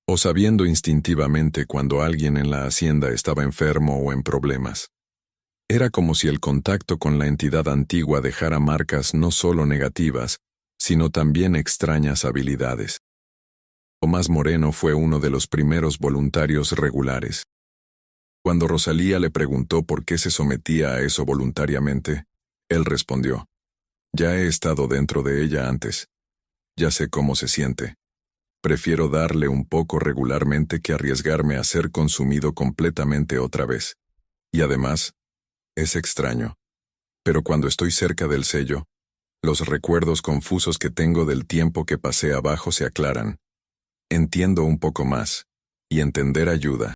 o sabiendo instintivamente cuando alguien en la hacienda estaba enfermo o en problemas. Era como si el contacto con la entidad antigua dejara marcas no solo negativas, sino también extrañas habilidades. Tomás Moreno fue uno de los primeros voluntarios regulares. Cuando Rosalía le preguntó por qué se sometía a eso voluntariamente, él respondió: «Ya he estado dentro de ella antes. Ya sé cómo se siente. Prefiero darle un poco regularmente que arriesgarme a ser consumido completamente otra vez. Y además, es extraño, pero cuando estoy cerca del sello, los recuerdos confusos que tengo del tiempo que pasé abajo se aclaran. Entiendo un poco más, y entender ayuda».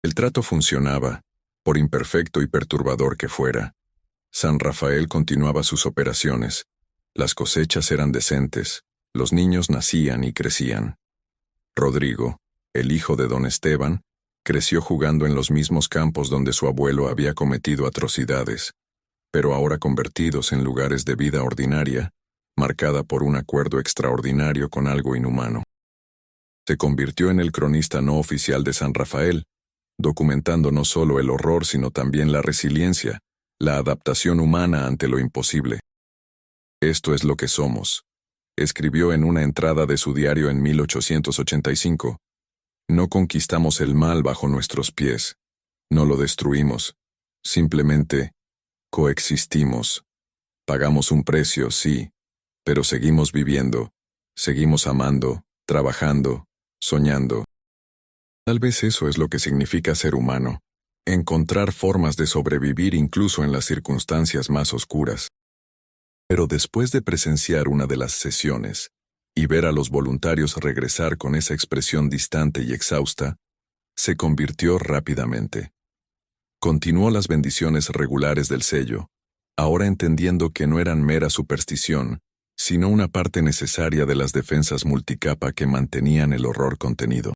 El trato funcionaba, por imperfecto y perturbador que fuera. San Rafael continuaba sus operaciones. Las cosechas eran decentes, los niños nacían y crecían. Rodrigo, el hijo de don Esteban, creció jugando en los mismos campos donde su abuelo había cometido atrocidades, pero ahora convertidos en lugares de vida ordinaria, marcada por un acuerdo extraordinario con algo inhumano. Se convirtió en el cronista no oficial de San Rafael, documentando no solo el horror sino también la resiliencia, la adaptación humana ante lo imposible. «Esto es lo que somos», escribió en una entrada de su diario en 1885. «No conquistamos el mal bajo nuestros pies, no lo destruimos, simplemente coexistimos. Pagamos un precio, sí, pero seguimos viviendo, seguimos amando, trabajando, soñando». Tal vez eso es lo que significa ser humano, encontrar formas de sobrevivir incluso en las circunstancias más oscuras. Pero después de presenciar una de las sesiones, y ver a los voluntarios regresar con esa expresión distante y exhausta, se convirtió rápidamente. Continuó las bendiciones regulares del sello, ahora entendiendo que no eran mera superstición, sino una parte necesaria de las defensas multicapa que mantenían el horror contenido.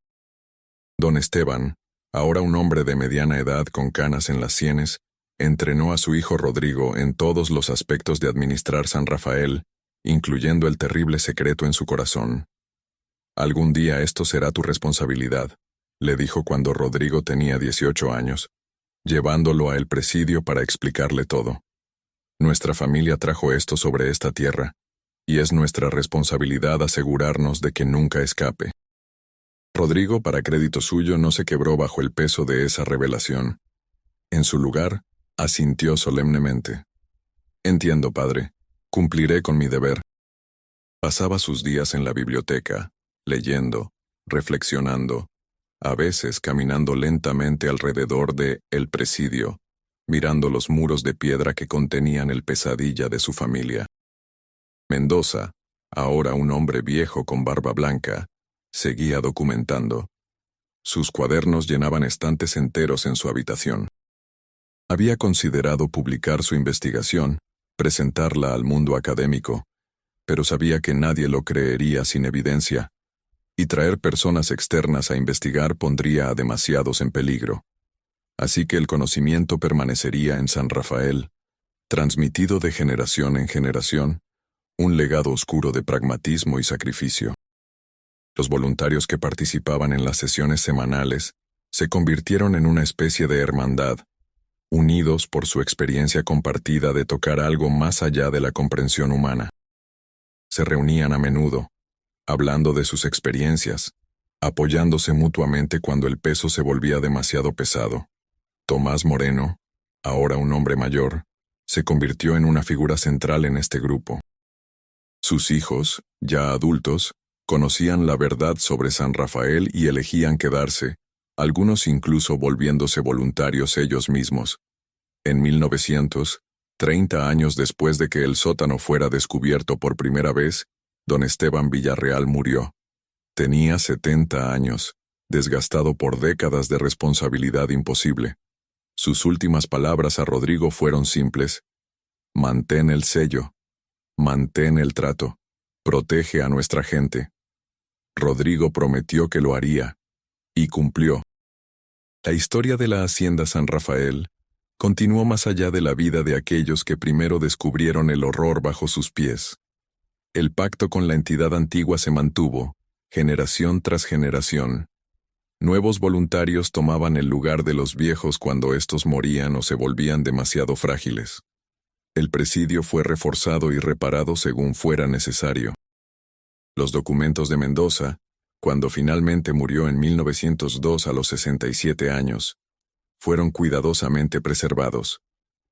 Don Esteban, ahora un hombre de mediana edad con canas en las sienes, entrenó a su hijo Rodrigo en todos los aspectos de administrar San Rafael, incluyendo el terrible secreto en su corazón. «Algún día esto será tu responsabilidad», le dijo cuando Rodrigo tenía 18 años, llevándolo a el presidio para explicarle todo. «Nuestra familia trajo esto sobre esta tierra, y es nuestra responsabilidad asegurarnos de que nunca escape». Rodrigo, para crédito suyo, no se quebró bajo el peso de esa revelación. En su lugar, asintió solemnemente. Entiendo, padre. Cumpliré con mi deber. Pasaba sus días en la biblioteca, leyendo, reflexionando, a veces caminando lentamente alrededor de El Presidio, mirando los muros de piedra que contenían el pesadilla de su familia. Mendoza, ahora un hombre viejo con barba blanca, seguía documentando. Sus cuadernos llenaban estantes enteros en su habitación. Había considerado publicar su investigación, presentarla al mundo académico, pero sabía que nadie lo creería sin evidencia, y traer personas externas a investigar pondría a demasiados en peligro. Así que el conocimiento permanecería en San Rafael, transmitido de generación en generación, un legado oscuro de pragmatismo y sacrificio. Los voluntarios que participaban en las sesiones semanales se convirtieron en una especie de hermandad, unidos por su experiencia compartida de tocar algo más allá de la comprensión humana. Se reunían a menudo, hablando de sus experiencias, apoyándose mutuamente cuando el peso se volvía demasiado pesado. Tomás Moreno, ahora un hombre mayor, se convirtió en una figura central en este grupo. Sus hijos, ya adultos, conocían la verdad sobre San Rafael y elegían quedarse, algunos incluso volviéndose voluntarios ellos mismos. En 1900, 30 años después de que el sótano fuera descubierto por primera vez, don Esteban Villarreal murió. Tenía 70 años, desgastado por décadas de responsabilidad imposible. Sus últimas palabras a Rodrigo fueron simples: mantén el sello, mantén el trato, protege a nuestra gente. Rodrigo prometió que lo haría, y cumplió. La historia de la Hacienda San Rafael continuó más allá de la vida de aquellos que primero descubrieron el horror bajo sus pies. El pacto con la entidad antigua se mantuvo, generación tras generación. Nuevos voluntarios tomaban el lugar de los viejos cuando estos morían o se volvían demasiado frágiles. El presidio fue reforzado y reparado según fuera necesario. Los documentos de Mendoza, cuando finalmente murió en 1902 a los 67 años, fueron cuidadosamente preservados,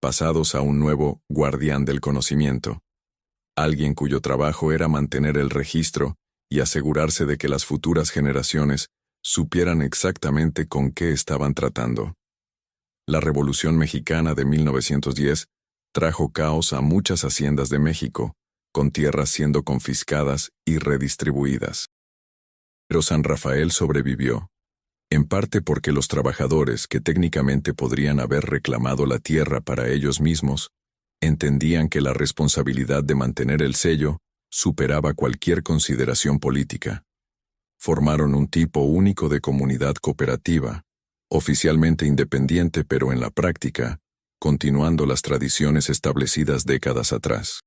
pasados a un nuevo guardián del conocimiento, alguien cuyo trabajo era mantener el registro y asegurarse de que las futuras generaciones supieran exactamente con qué estaban tratando. La Revolución Mexicana de 1910 trajo caos a muchas haciendas de México, con tierras siendo confiscadas y redistribuidas. Pero San Rafael sobrevivió, en parte porque los trabajadores que técnicamente podrían haber reclamado la tierra para ellos mismos, entendían que la responsabilidad de mantener el sello superaba cualquier consideración política. Formaron un tipo único de comunidad cooperativa, oficialmente independiente pero en la práctica, continuando las tradiciones establecidas décadas atrás.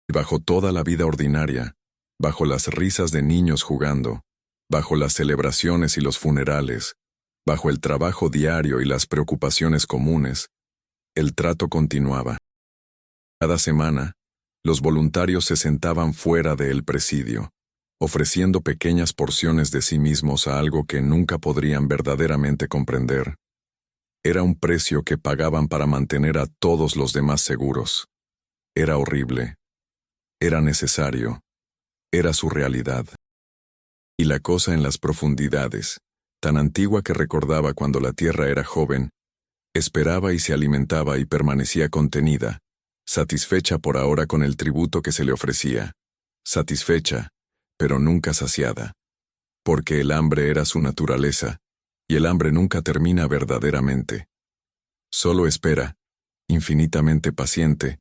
Bajo toda la vida ordinaria, bajo las risas de niños jugando, bajo las celebraciones y los funerales, bajo el trabajo diario y las preocupaciones comunes, el trato continuaba. Cada semana, los voluntarios se sentaban fuera del presidio, ofreciendo pequeñas porciones de sí mismos a algo que nunca podrían verdaderamente comprender. Era un precio que pagaban para mantener a todos los demás seguros. Era horrible. Era necesario. Era su realidad. Y la cosa en las profundidades, tan antigua que recordaba cuando la tierra era joven, esperaba y se alimentaba y permanecía contenida, satisfecha por ahora con el tributo que se le ofrecía, satisfecha, pero nunca saciada, porque el hambre era su naturaleza, y el hambre nunca termina verdaderamente. Solo espera, infinitamente paciente,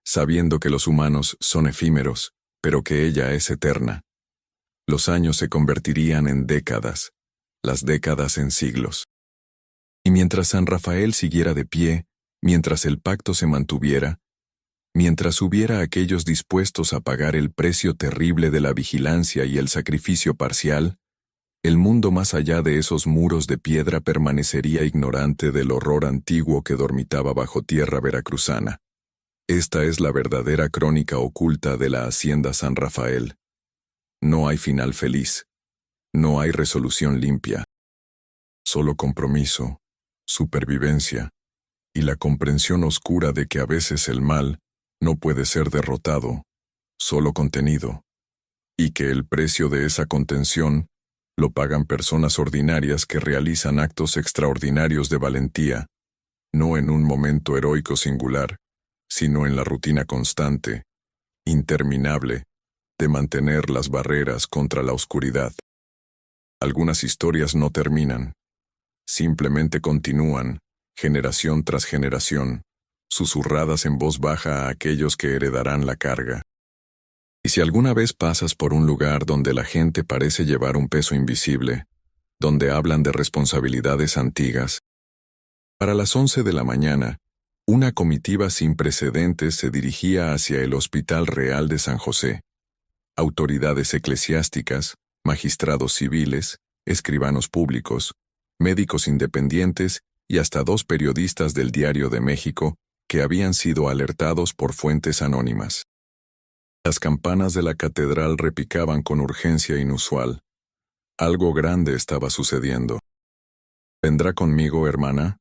sabiendo que los humanos son efímeros, pero que ella es eterna. Los años se convertirían en décadas, las décadas en siglos. Y mientras San Rafael siguiera de pie, mientras el pacto se mantuviera, mientras hubiera aquellos dispuestos a pagar el precio terrible de la vigilancia y el sacrificio parcial, el mundo más allá de esos muros de piedra permanecería ignorante del horror antiguo que dormitaba bajo tierra veracruzana. Esta es la verdadera crónica oculta de la Hacienda San Rafael. No hay final feliz. No hay resolución limpia. Solo compromiso, supervivencia y la comprensión oscura de que a veces el mal no puede ser derrotado, solo contenido, y que el precio de esa contención lo pagan personas ordinarias que realizan actos extraordinarios de valentía, no en un momento heroico singular, sino en la rutina constante, interminable, de mantener las barreras contra la oscuridad. Algunas historias no terminan, simplemente continúan, generación tras generación, susurradas en voz baja a aquellos que heredarán la carga. Y si alguna vez pasas por un lugar donde la gente parece llevar un peso invisible, donde hablan de responsabilidades antiguas, para las 11 de la mañana, una comitiva sin precedentes se dirigía hacia el Hospital Real de San José. Autoridades eclesiásticas, magistrados civiles, escribanos públicos, médicos independientes y hasta 2 periodistas del Diario de México que habían sido alertados por fuentes anónimas. Las campanas de la catedral repicaban con urgencia inusual. Algo grande estaba sucediendo. ¿Vendrá conmigo, hermana?,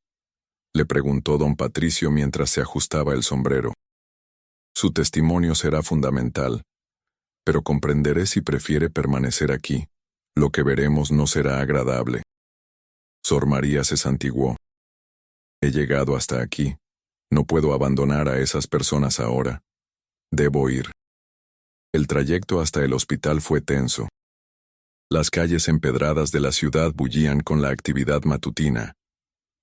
le preguntó don Patricio mientras se ajustaba el sombrero. Su testimonio será fundamental, pero comprenderé si prefiere permanecer aquí. Lo que veremos no será agradable. Sor María se santiguó. He llegado hasta aquí. No puedo abandonar a esas personas ahora. Debo ir. El trayecto hasta el hospital fue tenso. Las calles empedradas de la ciudad bullían con la actividad matutina.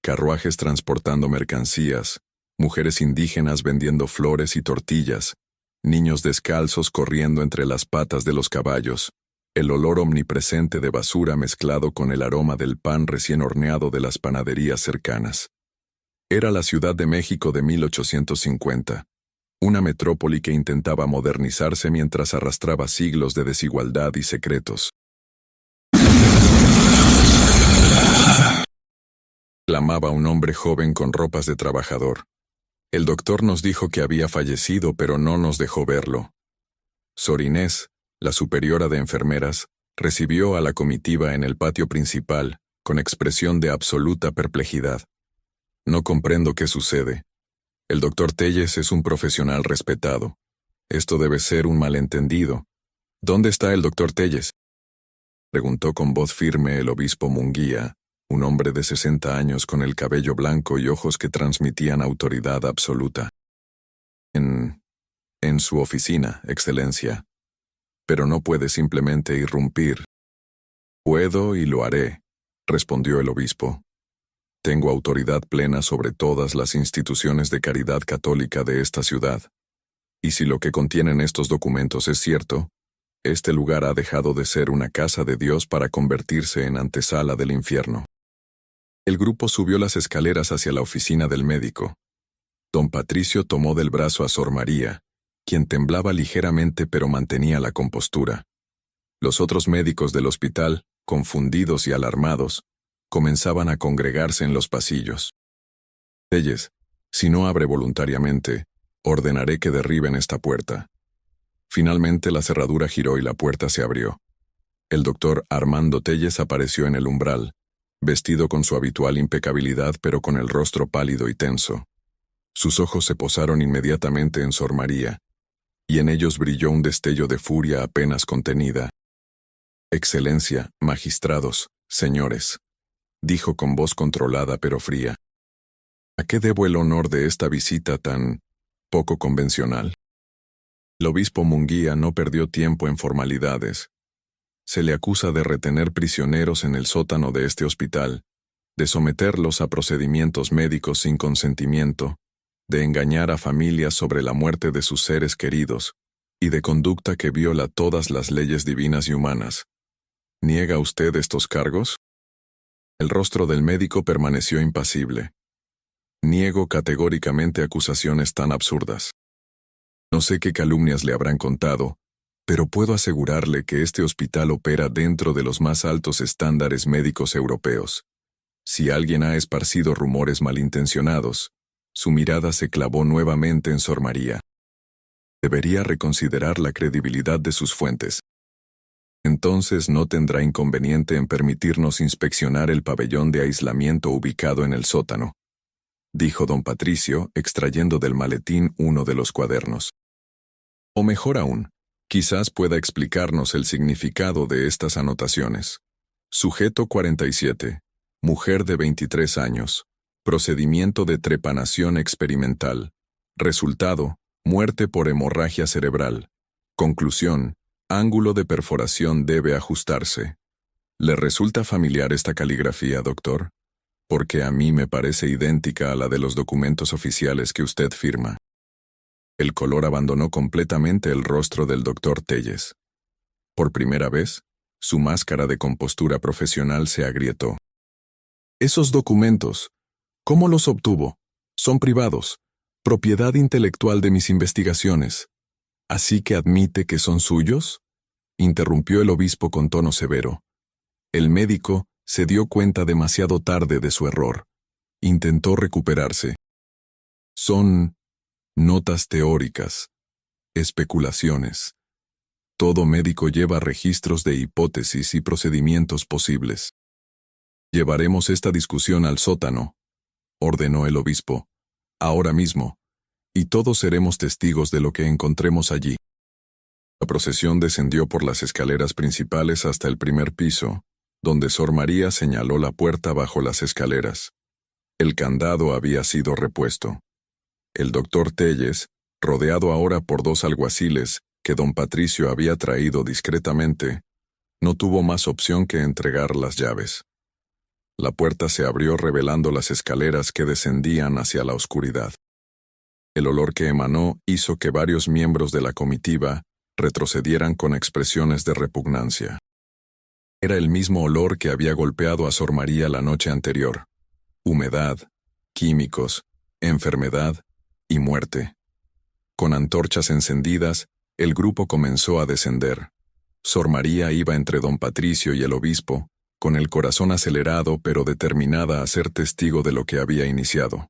Carruajes transportando mercancías, mujeres indígenas vendiendo flores y tortillas, niños descalzos corriendo entre las patas de los caballos, el olor omnipresente de basura mezclado con el aroma del pan recién horneado de las panaderías cercanas. Era la Ciudad de México de 1850, una metrópoli que intentaba modernizarse mientras arrastraba siglos de desigualdad y secretos. Clamaba un hombre joven con ropas de trabajador. El doctor nos dijo que había fallecido, pero no nos dejó verlo. Sor Inés, la superiora de enfermeras, recibió a la comitiva en el patio principal, con expresión de absoluta perplejidad. No comprendo qué sucede. El doctor Telles es un profesional respetado. Esto debe ser un malentendido. ¿Dónde está el doctor Telles?, preguntó con voz firme el obispo Munguía, un hombre de 60 años con el cabello blanco y ojos que transmitían autoridad absoluta. En su oficina, Excelencia. Pero no puede simplemente irrumpir. Puedo y lo haré, respondió el obispo. Tengo autoridad plena sobre todas las instituciones de caridad católica de esta ciudad. Y si lo que contienen estos documentos es cierto, este lugar ha dejado de ser una casa de Dios para convertirse en antesala del infierno. El grupo subió las escaleras hacia la oficina del médico. Don Patricio tomó del brazo a Sor María, quien temblaba ligeramente pero mantenía la compostura. Los otros médicos del hospital, confundidos y alarmados, comenzaban a congregarse en los pasillos. Telles, si no abre voluntariamente, ordenaré que derriben esta puerta. Finalmente la cerradura giró y la puerta se abrió. El doctor Armando Telles apareció en el umbral, vestido con su habitual impecabilidad pero con el rostro pálido y tenso. Sus ojos se posaron inmediatamente en Sor María, y en ellos brilló un destello de furia apenas contenida. Excelencia, magistrados, señores, dijo con voz controlada pero fría. ¿A qué debo el honor de esta visita tan poco convencional? El obispo Munguía no perdió tiempo en formalidades. Se le acusa de retener prisioneros en el sótano de este hospital, de someterlos a procedimientos médicos sin consentimiento, de engañar a familias sobre la muerte de sus seres queridos, y de conducta que viola todas las leyes divinas y humanas. ¿Niega usted estos cargos? El rostro del médico permaneció impasible. Niego categóricamente acusaciones tan absurdas. No sé qué calumnias le habrán contado, pero puedo asegurarle que este hospital opera dentro de los más altos estándares médicos europeos. Si alguien ha esparcido rumores malintencionados, Su mirada se clavó nuevamente en Sor María. Debería reconsiderar la credibilidad de sus fuentes. Entonces no tendrá inconveniente en permitirnos inspeccionar el pabellón de aislamiento ubicado en el sótano, dijo don Patricio, extrayendo del maletín uno de los cuadernos. O mejor aún, quizás pueda explicarnos el significado de estas anotaciones. Sujeto 47. Mujer de 23 años. Procedimiento de trepanación experimental. Resultado: muerte por hemorragia cerebral. Conclusión: ángulo de perforación debe ajustarse. ¿Le resulta familiar esta caligrafía, doctor? Porque a mí me parece idéntica a la de los documentos oficiales que usted firma. El color abandonó completamente el rostro del doctor Telles. Por primera vez, su máscara de compostura profesional se agrietó. Esos documentos, ¿cómo los obtuvo? Son privados, propiedad intelectual de mis investigaciones. ¿Así que admite que son suyos?, interrumpió el obispo con tono severo. El médico se dio cuenta demasiado tarde de su error. Intentó recuperarse. Son notas teóricas, especulaciones. Todo médico lleva registros de hipótesis y procedimientos posibles. Llevaremos esta discusión al sótano, ordenó el obispo, ahora mismo, y todos seremos testigos de lo que encontremos allí. La procesión descendió por las escaleras principales hasta el primer piso, donde Sor María señaló la puerta bajo las escaleras. El candado había sido repuesto. El doctor Telles, rodeado ahora por dos alguaciles que don Patricio había traído discretamente, no tuvo más opción que entregar las llaves. La puerta se abrió revelando las escaleras que descendían hacia la oscuridad. El olor que emanó hizo que varios miembros de la comitiva retrocedieran con expresiones de repugnancia. Era el mismo olor que había golpeado a Sor María la noche anterior: humedad, químicos, enfermedad y muerte. Con antorchas encendidas, el grupo comenzó a descender. Sor María iba entre don Patricio y el obispo, con el corazón acelerado pero determinada a ser testigo de lo que había iniciado.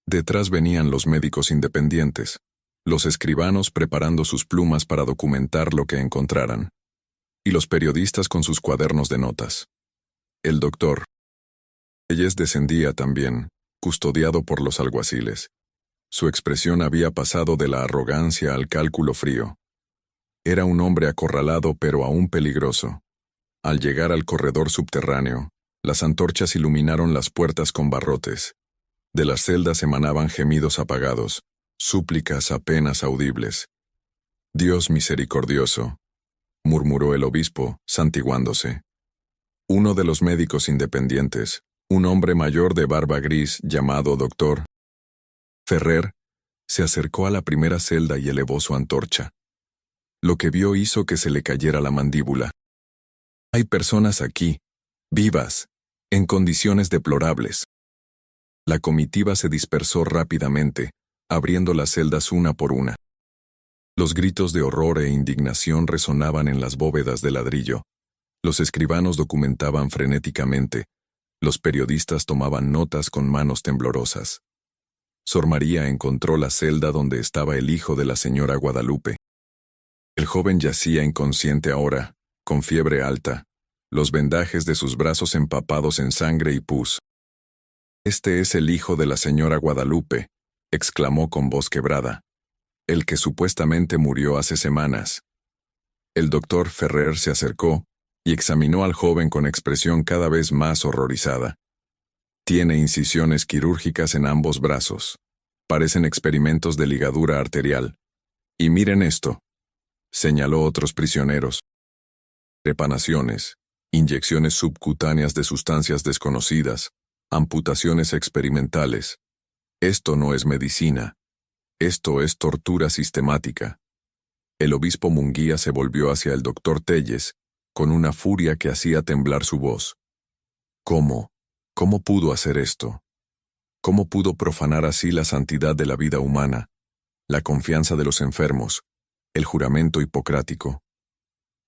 Detrás venían los médicos independientes, los escribanos preparando sus plumas para documentar lo que encontraran, y los periodistas con sus cuadernos de notas. El doctor Telles descendía también, custodiado por los alguaciles. Su expresión había pasado de la arrogancia al cálculo frío. Era un hombre acorralado pero aún peligroso. Al llegar al corredor subterráneo, las antorchas iluminaron las puertas con barrotes. De las celdas emanaban gemidos apagados, súplicas apenas audibles. «Dios misericordioso», murmuró el obispo, santiguándose. Uno de los médicos independientes, un hombre mayor de barba gris llamado doctor Ferrer, se acercó a la primera celda y elevó su antorcha. Lo que vio hizo que se le cayera la mandíbula. «Hay personas aquí, vivas, en condiciones deplorables». La comitiva se dispersó rápidamente, abriendo las celdas una por una. Los gritos de horror e indignación resonaban en las bóvedas de ladrillo. Los escribanos documentaban frenéticamente. Los periodistas tomaban notas con manos temblorosas. Sor María encontró la celda donde estaba el hijo de la señora Guadalupe. El joven yacía inconsciente ahora, con fiebre alta, los vendajes de sus brazos empapados en sangre y pus. «Este es el hijo de la señora Guadalupe», exclamó con voz quebrada. «El que supuestamente murió hace semanas». El doctor Ferrer se acercó y examinó al joven con expresión cada vez más horrorizada. «Tiene incisiones quirúrgicas en ambos brazos. Parecen experimentos de ligadura arterial. Y miren esto», señaló otros prisioneros. «Trepanaciones, inyecciones subcutáneas de sustancias desconocidas, amputaciones experimentales. Esto no es medicina. Esto es tortura sistemática». El obispo Munguía se volvió hacia el doctor Telles, con una furia que hacía temblar su voz. «¿Cómo? ¿Cómo pudo hacer esto? ¿Cómo pudo profanar así la santidad de la vida humana, la confianza de los enfermos, el juramento hipocrático?»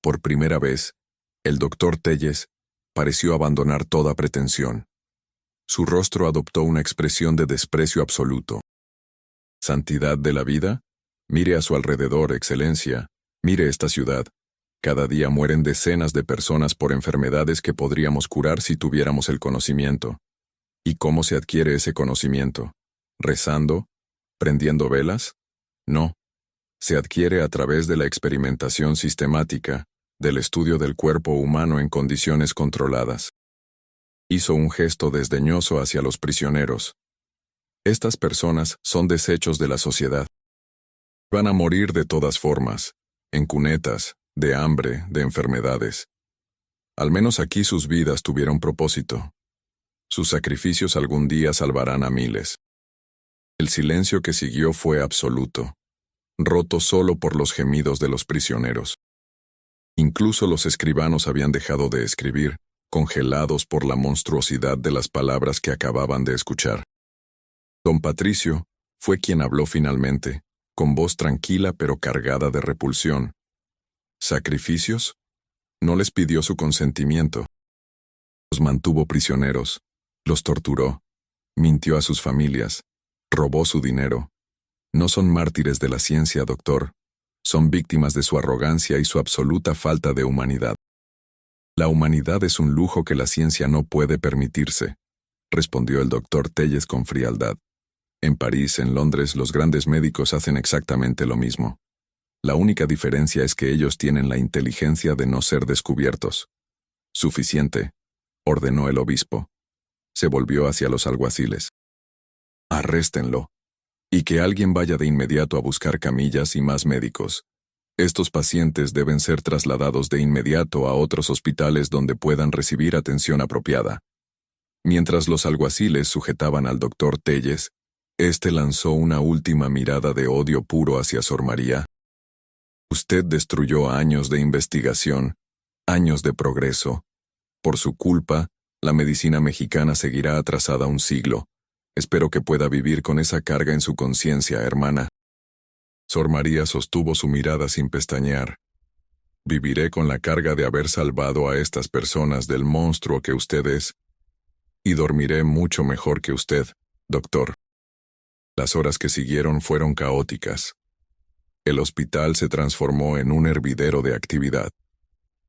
Por primera vez, el doctor Telles pareció abandonar toda pretensión. Su rostro adoptó una expresión de desprecio absoluto. ¿Santidad de la vida? Mire a su alrededor, Excelencia. Mire esta ciudad. Cada día mueren decenas de personas por enfermedades que podríamos curar si tuviéramos el conocimiento. ¿Y cómo se adquiere ese conocimiento? ¿Rezando? ¿Prendiendo velas? No. Se adquiere a través de la experimentación sistemática, del estudio del cuerpo humano en condiciones controladas. Hizo un gesto desdeñoso hacia los prisioneros. Estas personas son desechos de la sociedad. Van a morir de todas formas, en cunetas, de hambre, de enfermedades. Al menos aquí sus vidas tuvieron propósito. Sus sacrificios algún día salvarán a miles. El silencio que siguió fue absoluto, roto solo por los gemidos de los prisioneros. Incluso los escribanos habían dejado de escribir, congelados por la monstruosidad de las palabras que acababan de escuchar. Don Patricio fue quien habló finalmente, con voz tranquila pero cargada de repulsión. ¿Sacrificios? No les pidió su consentimiento. Los mantuvo prisioneros, los torturó, mintió a sus familias, robó su dinero. No son mártires de la ciencia, doctor. Son víctimas de su arrogancia y su absoluta falta de humanidad. La humanidad es un lujo que la ciencia no puede permitirse, respondió el doctor Telles con frialdad. En París, en Londres, los grandes médicos hacen exactamente lo mismo. La única diferencia es que ellos tienen la inteligencia de no ser descubiertos. Suficiente, ordenó el obispo. Se volvió hacia los alguaciles. Arréstenlo. Y que alguien vaya de inmediato a buscar camillas y más médicos. Estos pacientes deben ser trasladados de inmediato a otros hospitales donde puedan recibir atención apropiada. Mientras los alguaciles sujetaban al doctor Telles, éste lanzó una última mirada de odio puro hacia Sor María. Usted destruyó años de investigación, años de progreso. Por su culpa, la medicina mexicana seguirá atrasada un siglo. Espero que pueda vivir con esa carga en su conciencia, hermana. Sor María sostuvo su mirada sin pestañear. Viviré con la carga de haber salvado a estas personas del monstruo que usted es. Y dormiré mucho mejor que usted, doctor. Las horas que siguieron fueron caóticas. El hospital se transformó en un hervidero de actividad.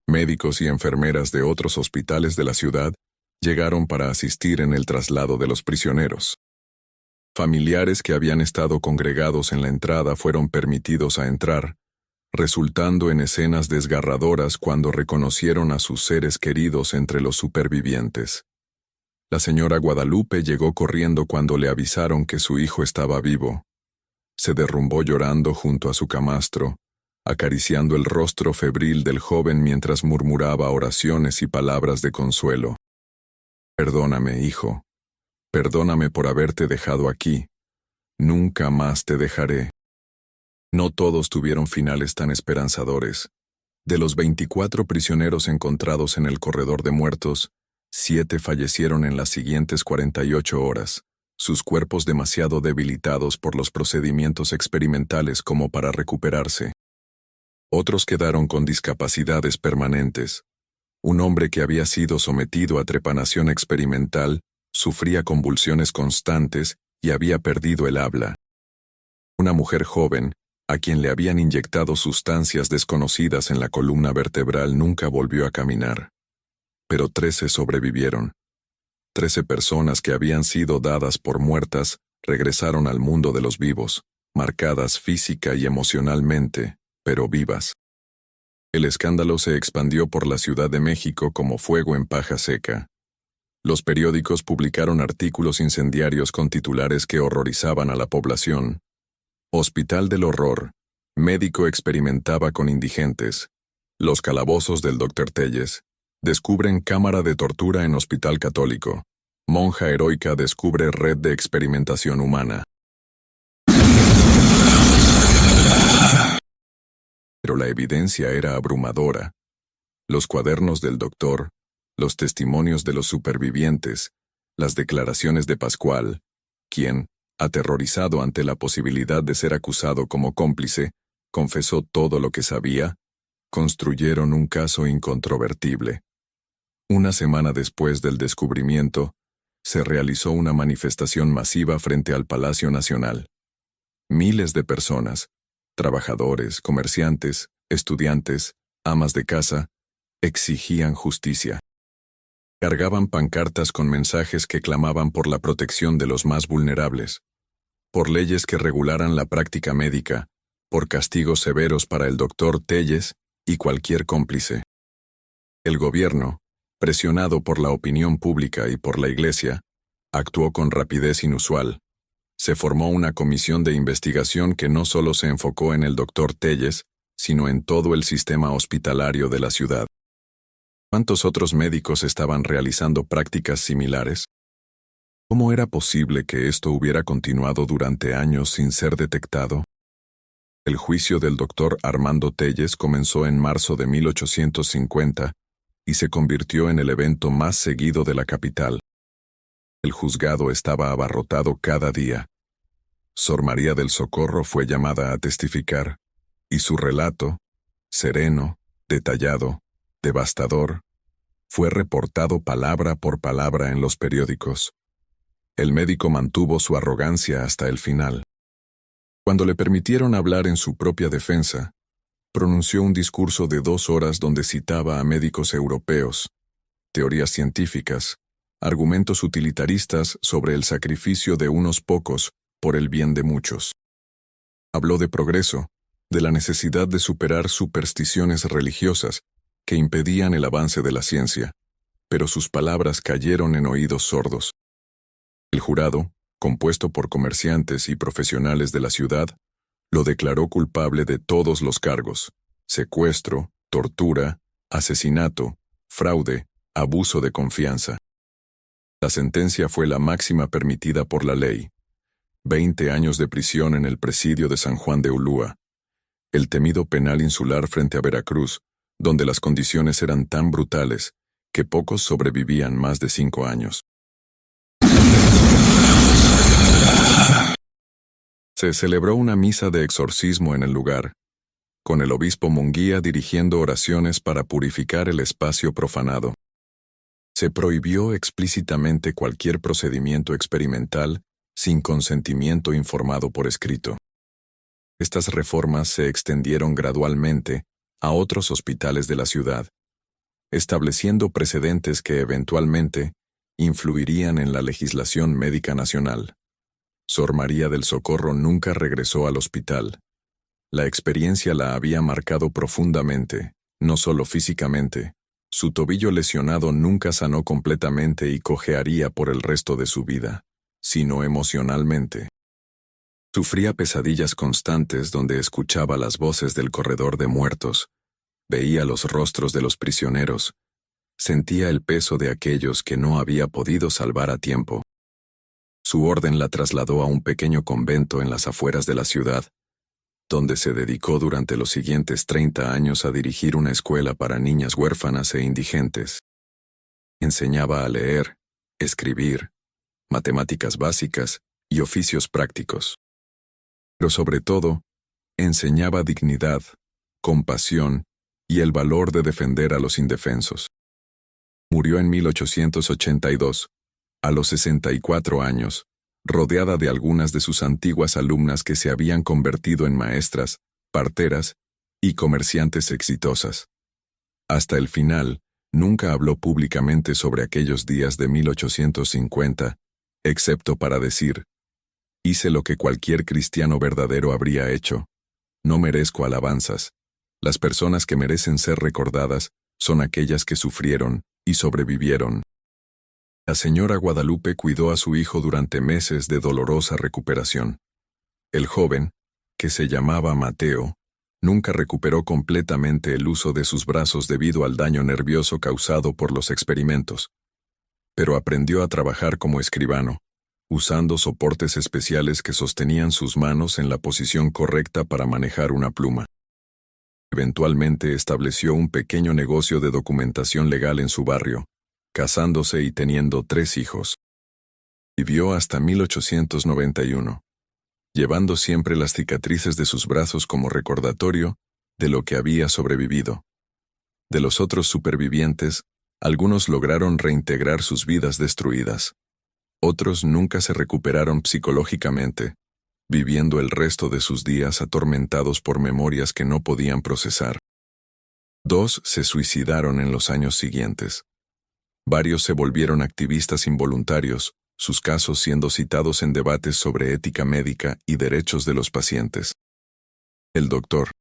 Médicos y enfermeras de otros hospitales de la ciudad llegaron para asistir en el traslado de los prisioneros. Familiares que habían estado congregados en la entrada fueron permitidos a entrar, resultando en escenas desgarradoras cuando reconocieron a sus seres queridos entre los supervivientes. La señora Guadalupe llegó corriendo cuando le avisaron que su hijo estaba vivo. Se derrumbó llorando junto a su camastro, acariciando el rostro febril del joven mientras murmuraba oraciones y palabras de consuelo. Perdóname, hijo. Perdóname por haberte dejado aquí. Nunca más te dejaré. No todos tuvieron finales tan esperanzadores. De los 24 prisioneros encontrados en el corredor de muertos, 7 fallecieron en las siguientes 48 horas, sus cuerpos demasiado debilitados por los procedimientos experimentales como para recuperarse. Otros quedaron con discapacidades permanentes. Un hombre que había sido sometido a trepanación experimental sufría convulsiones constantes y había perdido el habla. Una mujer joven, a quien le habían inyectado sustancias desconocidas en la columna vertebral, nunca volvió a caminar. Pero 13 sobrevivieron. 13 personas que habían sido dadas por muertas regresaron al mundo de los vivos, marcadas física y emocionalmente, pero vivas. El escándalo se expandió por la Ciudad de México como fuego en paja seca. Los periódicos publicaron artículos incendiarios con titulares que horrorizaban a la población. Hospital del horror. Médico experimentaba con indigentes. Los calabozos del Dr. Telles. Descubren cámara de tortura en hospital católico. Monja heroica descubre red de experimentación humana. Pero la evidencia era abrumadora. Los cuadernos del doctor, los testimonios de los supervivientes, las declaraciones de Pascual, quien, aterrorizado ante la posibilidad de ser acusado como cómplice, confesó todo lo que sabía, construyeron un caso incontrovertible. Una semana después del descubrimiento, se realizó una manifestación masiva frente al Palacio Nacional. Miles de personas, trabajadores, comerciantes, estudiantes, amas de casa, exigían justicia. Cargaban pancartas con mensajes que clamaban por la protección de los más vulnerables, por leyes que regularan la práctica médica, por castigos severos para el doctor Telles y cualquier cómplice. El gobierno, presionado por la opinión pública y por la Iglesia, actuó con rapidez inusual. Se formó una comisión de investigación que no solo se enfocó en el doctor Telles, sino en todo el sistema hospitalario de la ciudad. ¿Cuántos otros médicos estaban realizando prácticas similares? ¿Cómo era posible que esto hubiera continuado durante años sin ser detectado? El juicio del doctor Armando Telles comenzó en marzo de 1850 y se convirtió en el evento más seguido de la capital. El juzgado estaba abarrotado cada día. Sor María del Socorro fue llamada a testificar, y su relato, sereno, detallado, devastador, fue reportado palabra por palabra en los periódicos. El médico mantuvo su arrogancia hasta el final. Cuando le permitieron hablar en su propia defensa, pronunció un discurso de 2 horas donde citaba a médicos europeos, teorías científicas, argumentos utilitaristas sobre el sacrificio de unos pocos por el bien de muchos. Habló de progreso, de la necesidad de superar supersticiones religiosas que impedían el avance de la ciencia, pero sus palabras cayeron en oídos sordos. El jurado, compuesto por comerciantes y profesionales de la ciudad, lo declaró culpable de todos los cargos: secuestro, tortura, asesinato, fraude, abuso de confianza. La sentencia fue la máxima permitida por la ley: 20 años de prisión en el presidio de San Juan de Ulúa, el temido penal insular frente a Veracruz, donde las condiciones eran tan brutales que pocos sobrevivían más de 5 años. Se celebró una misa de exorcismo en el lugar, con el obispo Munguía dirigiendo oraciones para purificar el espacio profanado. Se prohibió explícitamente cualquier procedimiento experimental sin consentimiento informado por escrito. Estas reformas se extendieron gradualmente a otros hospitales de la ciudad, estableciendo precedentes que eventualmente influirían en la legislación médica nacional. Sor María del Socorro nunca regresó al hospital. La experiencia la había marcado profundamente, no solo físicamente. Su tobillo lesionado nunca sanó completamente y cojearía por el resto de su vida, sino emocionalmente. Sufría pesadillas constantes donde escuchaba las voces del corredor de muertos, veía los rostros de los prisioneros, sentía el peso de aquellos que no había podido salvar a tiempo. Su orden la trasladó a un pequeño convento en las afueras de la ciudad, donde se dedicó durante los siguientes 30 años a dirigir una escuela para niñas huérfanas e indigentes. Enseñaba a leer, escribir, matemáticas básicas y oficios prácticos. Pero sobre todo, enseñaba dignidad, compasión y el valor de defender a los indefensos. Murió en 1882, a los 64 años, rodeada de algunas de sus antiguas alumnas que se habían convertido en maestras, parteras y comerciantes exitosas. Hasta el final, nunca habló públicamente sobre aquellos días de 1850, excepto para decir: hice lo que cualquier cristiano verdadero habría hecho. No merezco alabanzas. Las personas que merecen ser recordadas son aquellas que sufrieron y sobrevivieron. La señora Guadalupe cuidó a su hijo durante meses de dolorosa recuperación. El joven, que se llamaba Mateo, nunca recuperó completamente el uso de sus brazos debido al daño nervioso causado por los experimentos. Pero aprendió a trabajar como escribano, usando soportes especiales que sostenían sus manos en la posición correcta para manejar una pluma. Eventualmente estableció un pequeño negocio de documentación legal en su barrio, casándose y teniendo 3 hijos. Vivió hasta 1891, llevando siempre las cicatrices de sus brazos como recordatorio de lo que había sobrevivido. De los otros supervivientes, algunos lograron reintegrar sus vidas destruidas. Otros nunca se recuperaron psicológicamente, viviendo el resto de sus días atormentados por memorias que no podían procesar. 2 se suicidaron en los años siguientes. Varios se volvieron activistas involuntarios, sus casos siendo citados en debates sobre ética médica y derechos de los pacientes. El doctor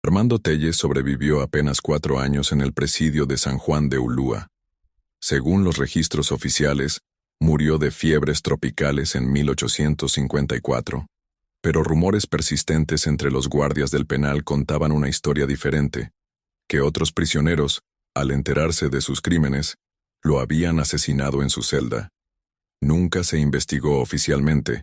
Armando Telles sobrevivió apenas 4 años en el presidio de San Juan de Ulúa. Según los registros oficiales, murió de fiebres tropicales en 1854, pero rumores persistentes entre los guardias del penal contaban una historia diferente, que otros prisioneros, al enterarse de sus crímenes, lo habían asesinado en su celda. Nunca se investigó oficialmente.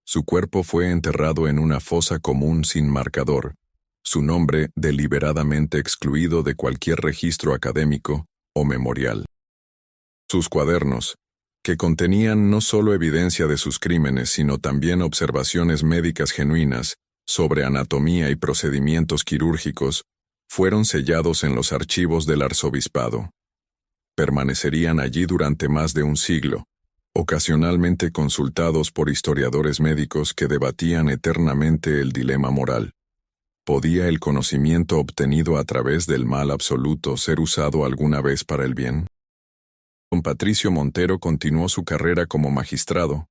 Su cuerpo fue enterrado en una fosa común sin marcador, su nombre deliberadamente excluido de cualquier registro académico o memorial. Sus cuadernos, que contenían no solo evidencia de sus crímenes, sino también observaciones médicas genuinas sobre anatomía y procedimientos quirúrgicos, fueron sellados en los archivos del arzobispado. Permanecerían allí durante más de un siglo, ocasionalmente consultados por historiadores médicos que debatían eternamente el dilema moral. ¿Podía el conocimiento obtenido a través del mal absoluto ser usado alguna vez para el bien? Don Patricio Montero continuó su carrera como magistrado,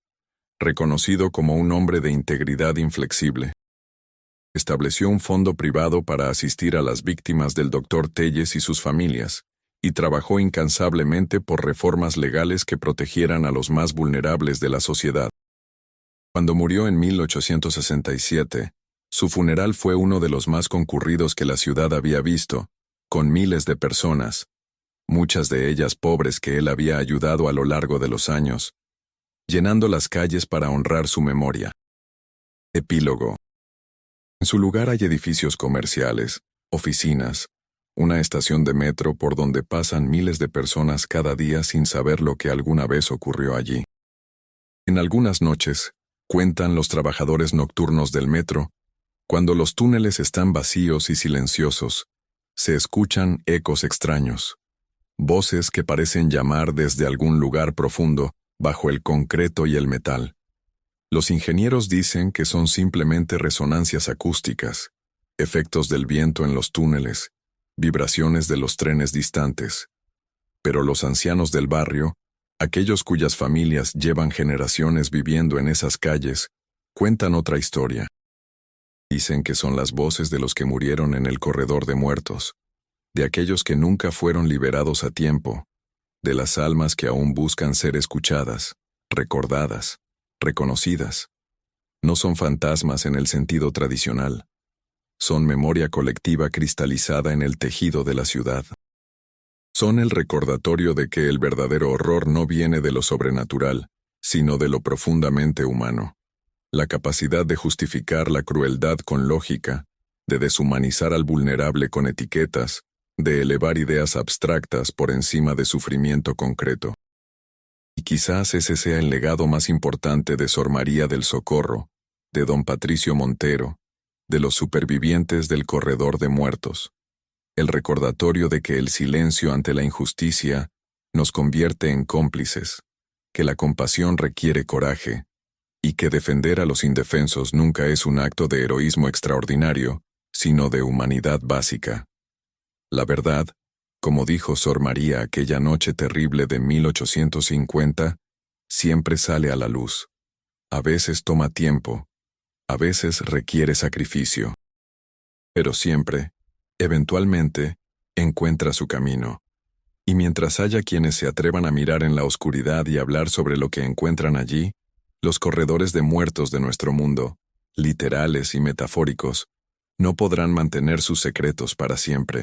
reconocido como un hombre de integridad inflexible. Estableció un fondo privado para asistir a las víctimas del Dr. Telles y sus familias, y trabajó incansablemente por reformas legales que protegieran a los más vulnerables de la sociedad. Cuando murió en 1867, su funeral fue uno de los más concurridos que la ciudad había visto, con miles de personas, muchas de ellas pobres que él había ayudado a lo largo de los años, llenando las calles para honrar su memoria. Epílogo. En su lugar hay edificios comerciales, oficinas, una estación de metro por donde pasan miles de personas cada día sin saber lo que alguna vez ocurrió allí. En algunas noches, cuentan los trabajadores nocturnos del metro, cuando los túneles están vacíos y silenciosos, se escuchan ecos extraños, voces que parecen llamar desde algún lugar profundo, bajo el concreto y el metal. Los ingenieros dicen que son simplemente resonancias acústicas, efectos del viento en los túneles, vibraciones de los trenes distantes. Pero los ancianos del barrio, aquellos cuyas familias llevan generaciones viviendo en esas calles, cuentan otra historia. Dicen que son las voces de los que murieron en el corredor de muertos, de aquellos que nunca fueron liberados a tiempo, de las almas que aún buscan ser escuchadas, recordadas, reconocidas. No son fantasmas en el sentido tradicional. Son memoria colectiva cristalizada en el tejido de la ciudad. Son el recordatorio de que el verdadero horror no viene de lo sobrenatural, sino de lo profundamente humano. La capacidad de justificar la crueldad con lógica, de deshumanizar al vulnerable con etiquetas, de elevar ideas abstractas por encima de sufrimiento concreto. Y quizás ese sea el legado más importante de Sor María del Socorro, de don Patricio Montero, de los supervivientes del corredor de muertos. El recordatorio de que el silencio ante la injusticia nos convierte en cómplices, que la compasión requiere coraje, y que defender a los indefensos nunca es un acto de heroísmo extraordinario, sino de humanidad básica. La verdad, como dijo Sor María aquella noche terrible de 1850, siempre sale a la luz. A veces toma tiempo, a veces requiere sacrificio. Pero siempre, eventualmente, encuentra su camino. Y mientras haya quienes se atrevan a mirar en la oscuridad y hablar sobre lo que encuentran allí, los corredores de muertos de nuestro mundo, literales y metafóricos, no podrán mantener sus secretos para siempre.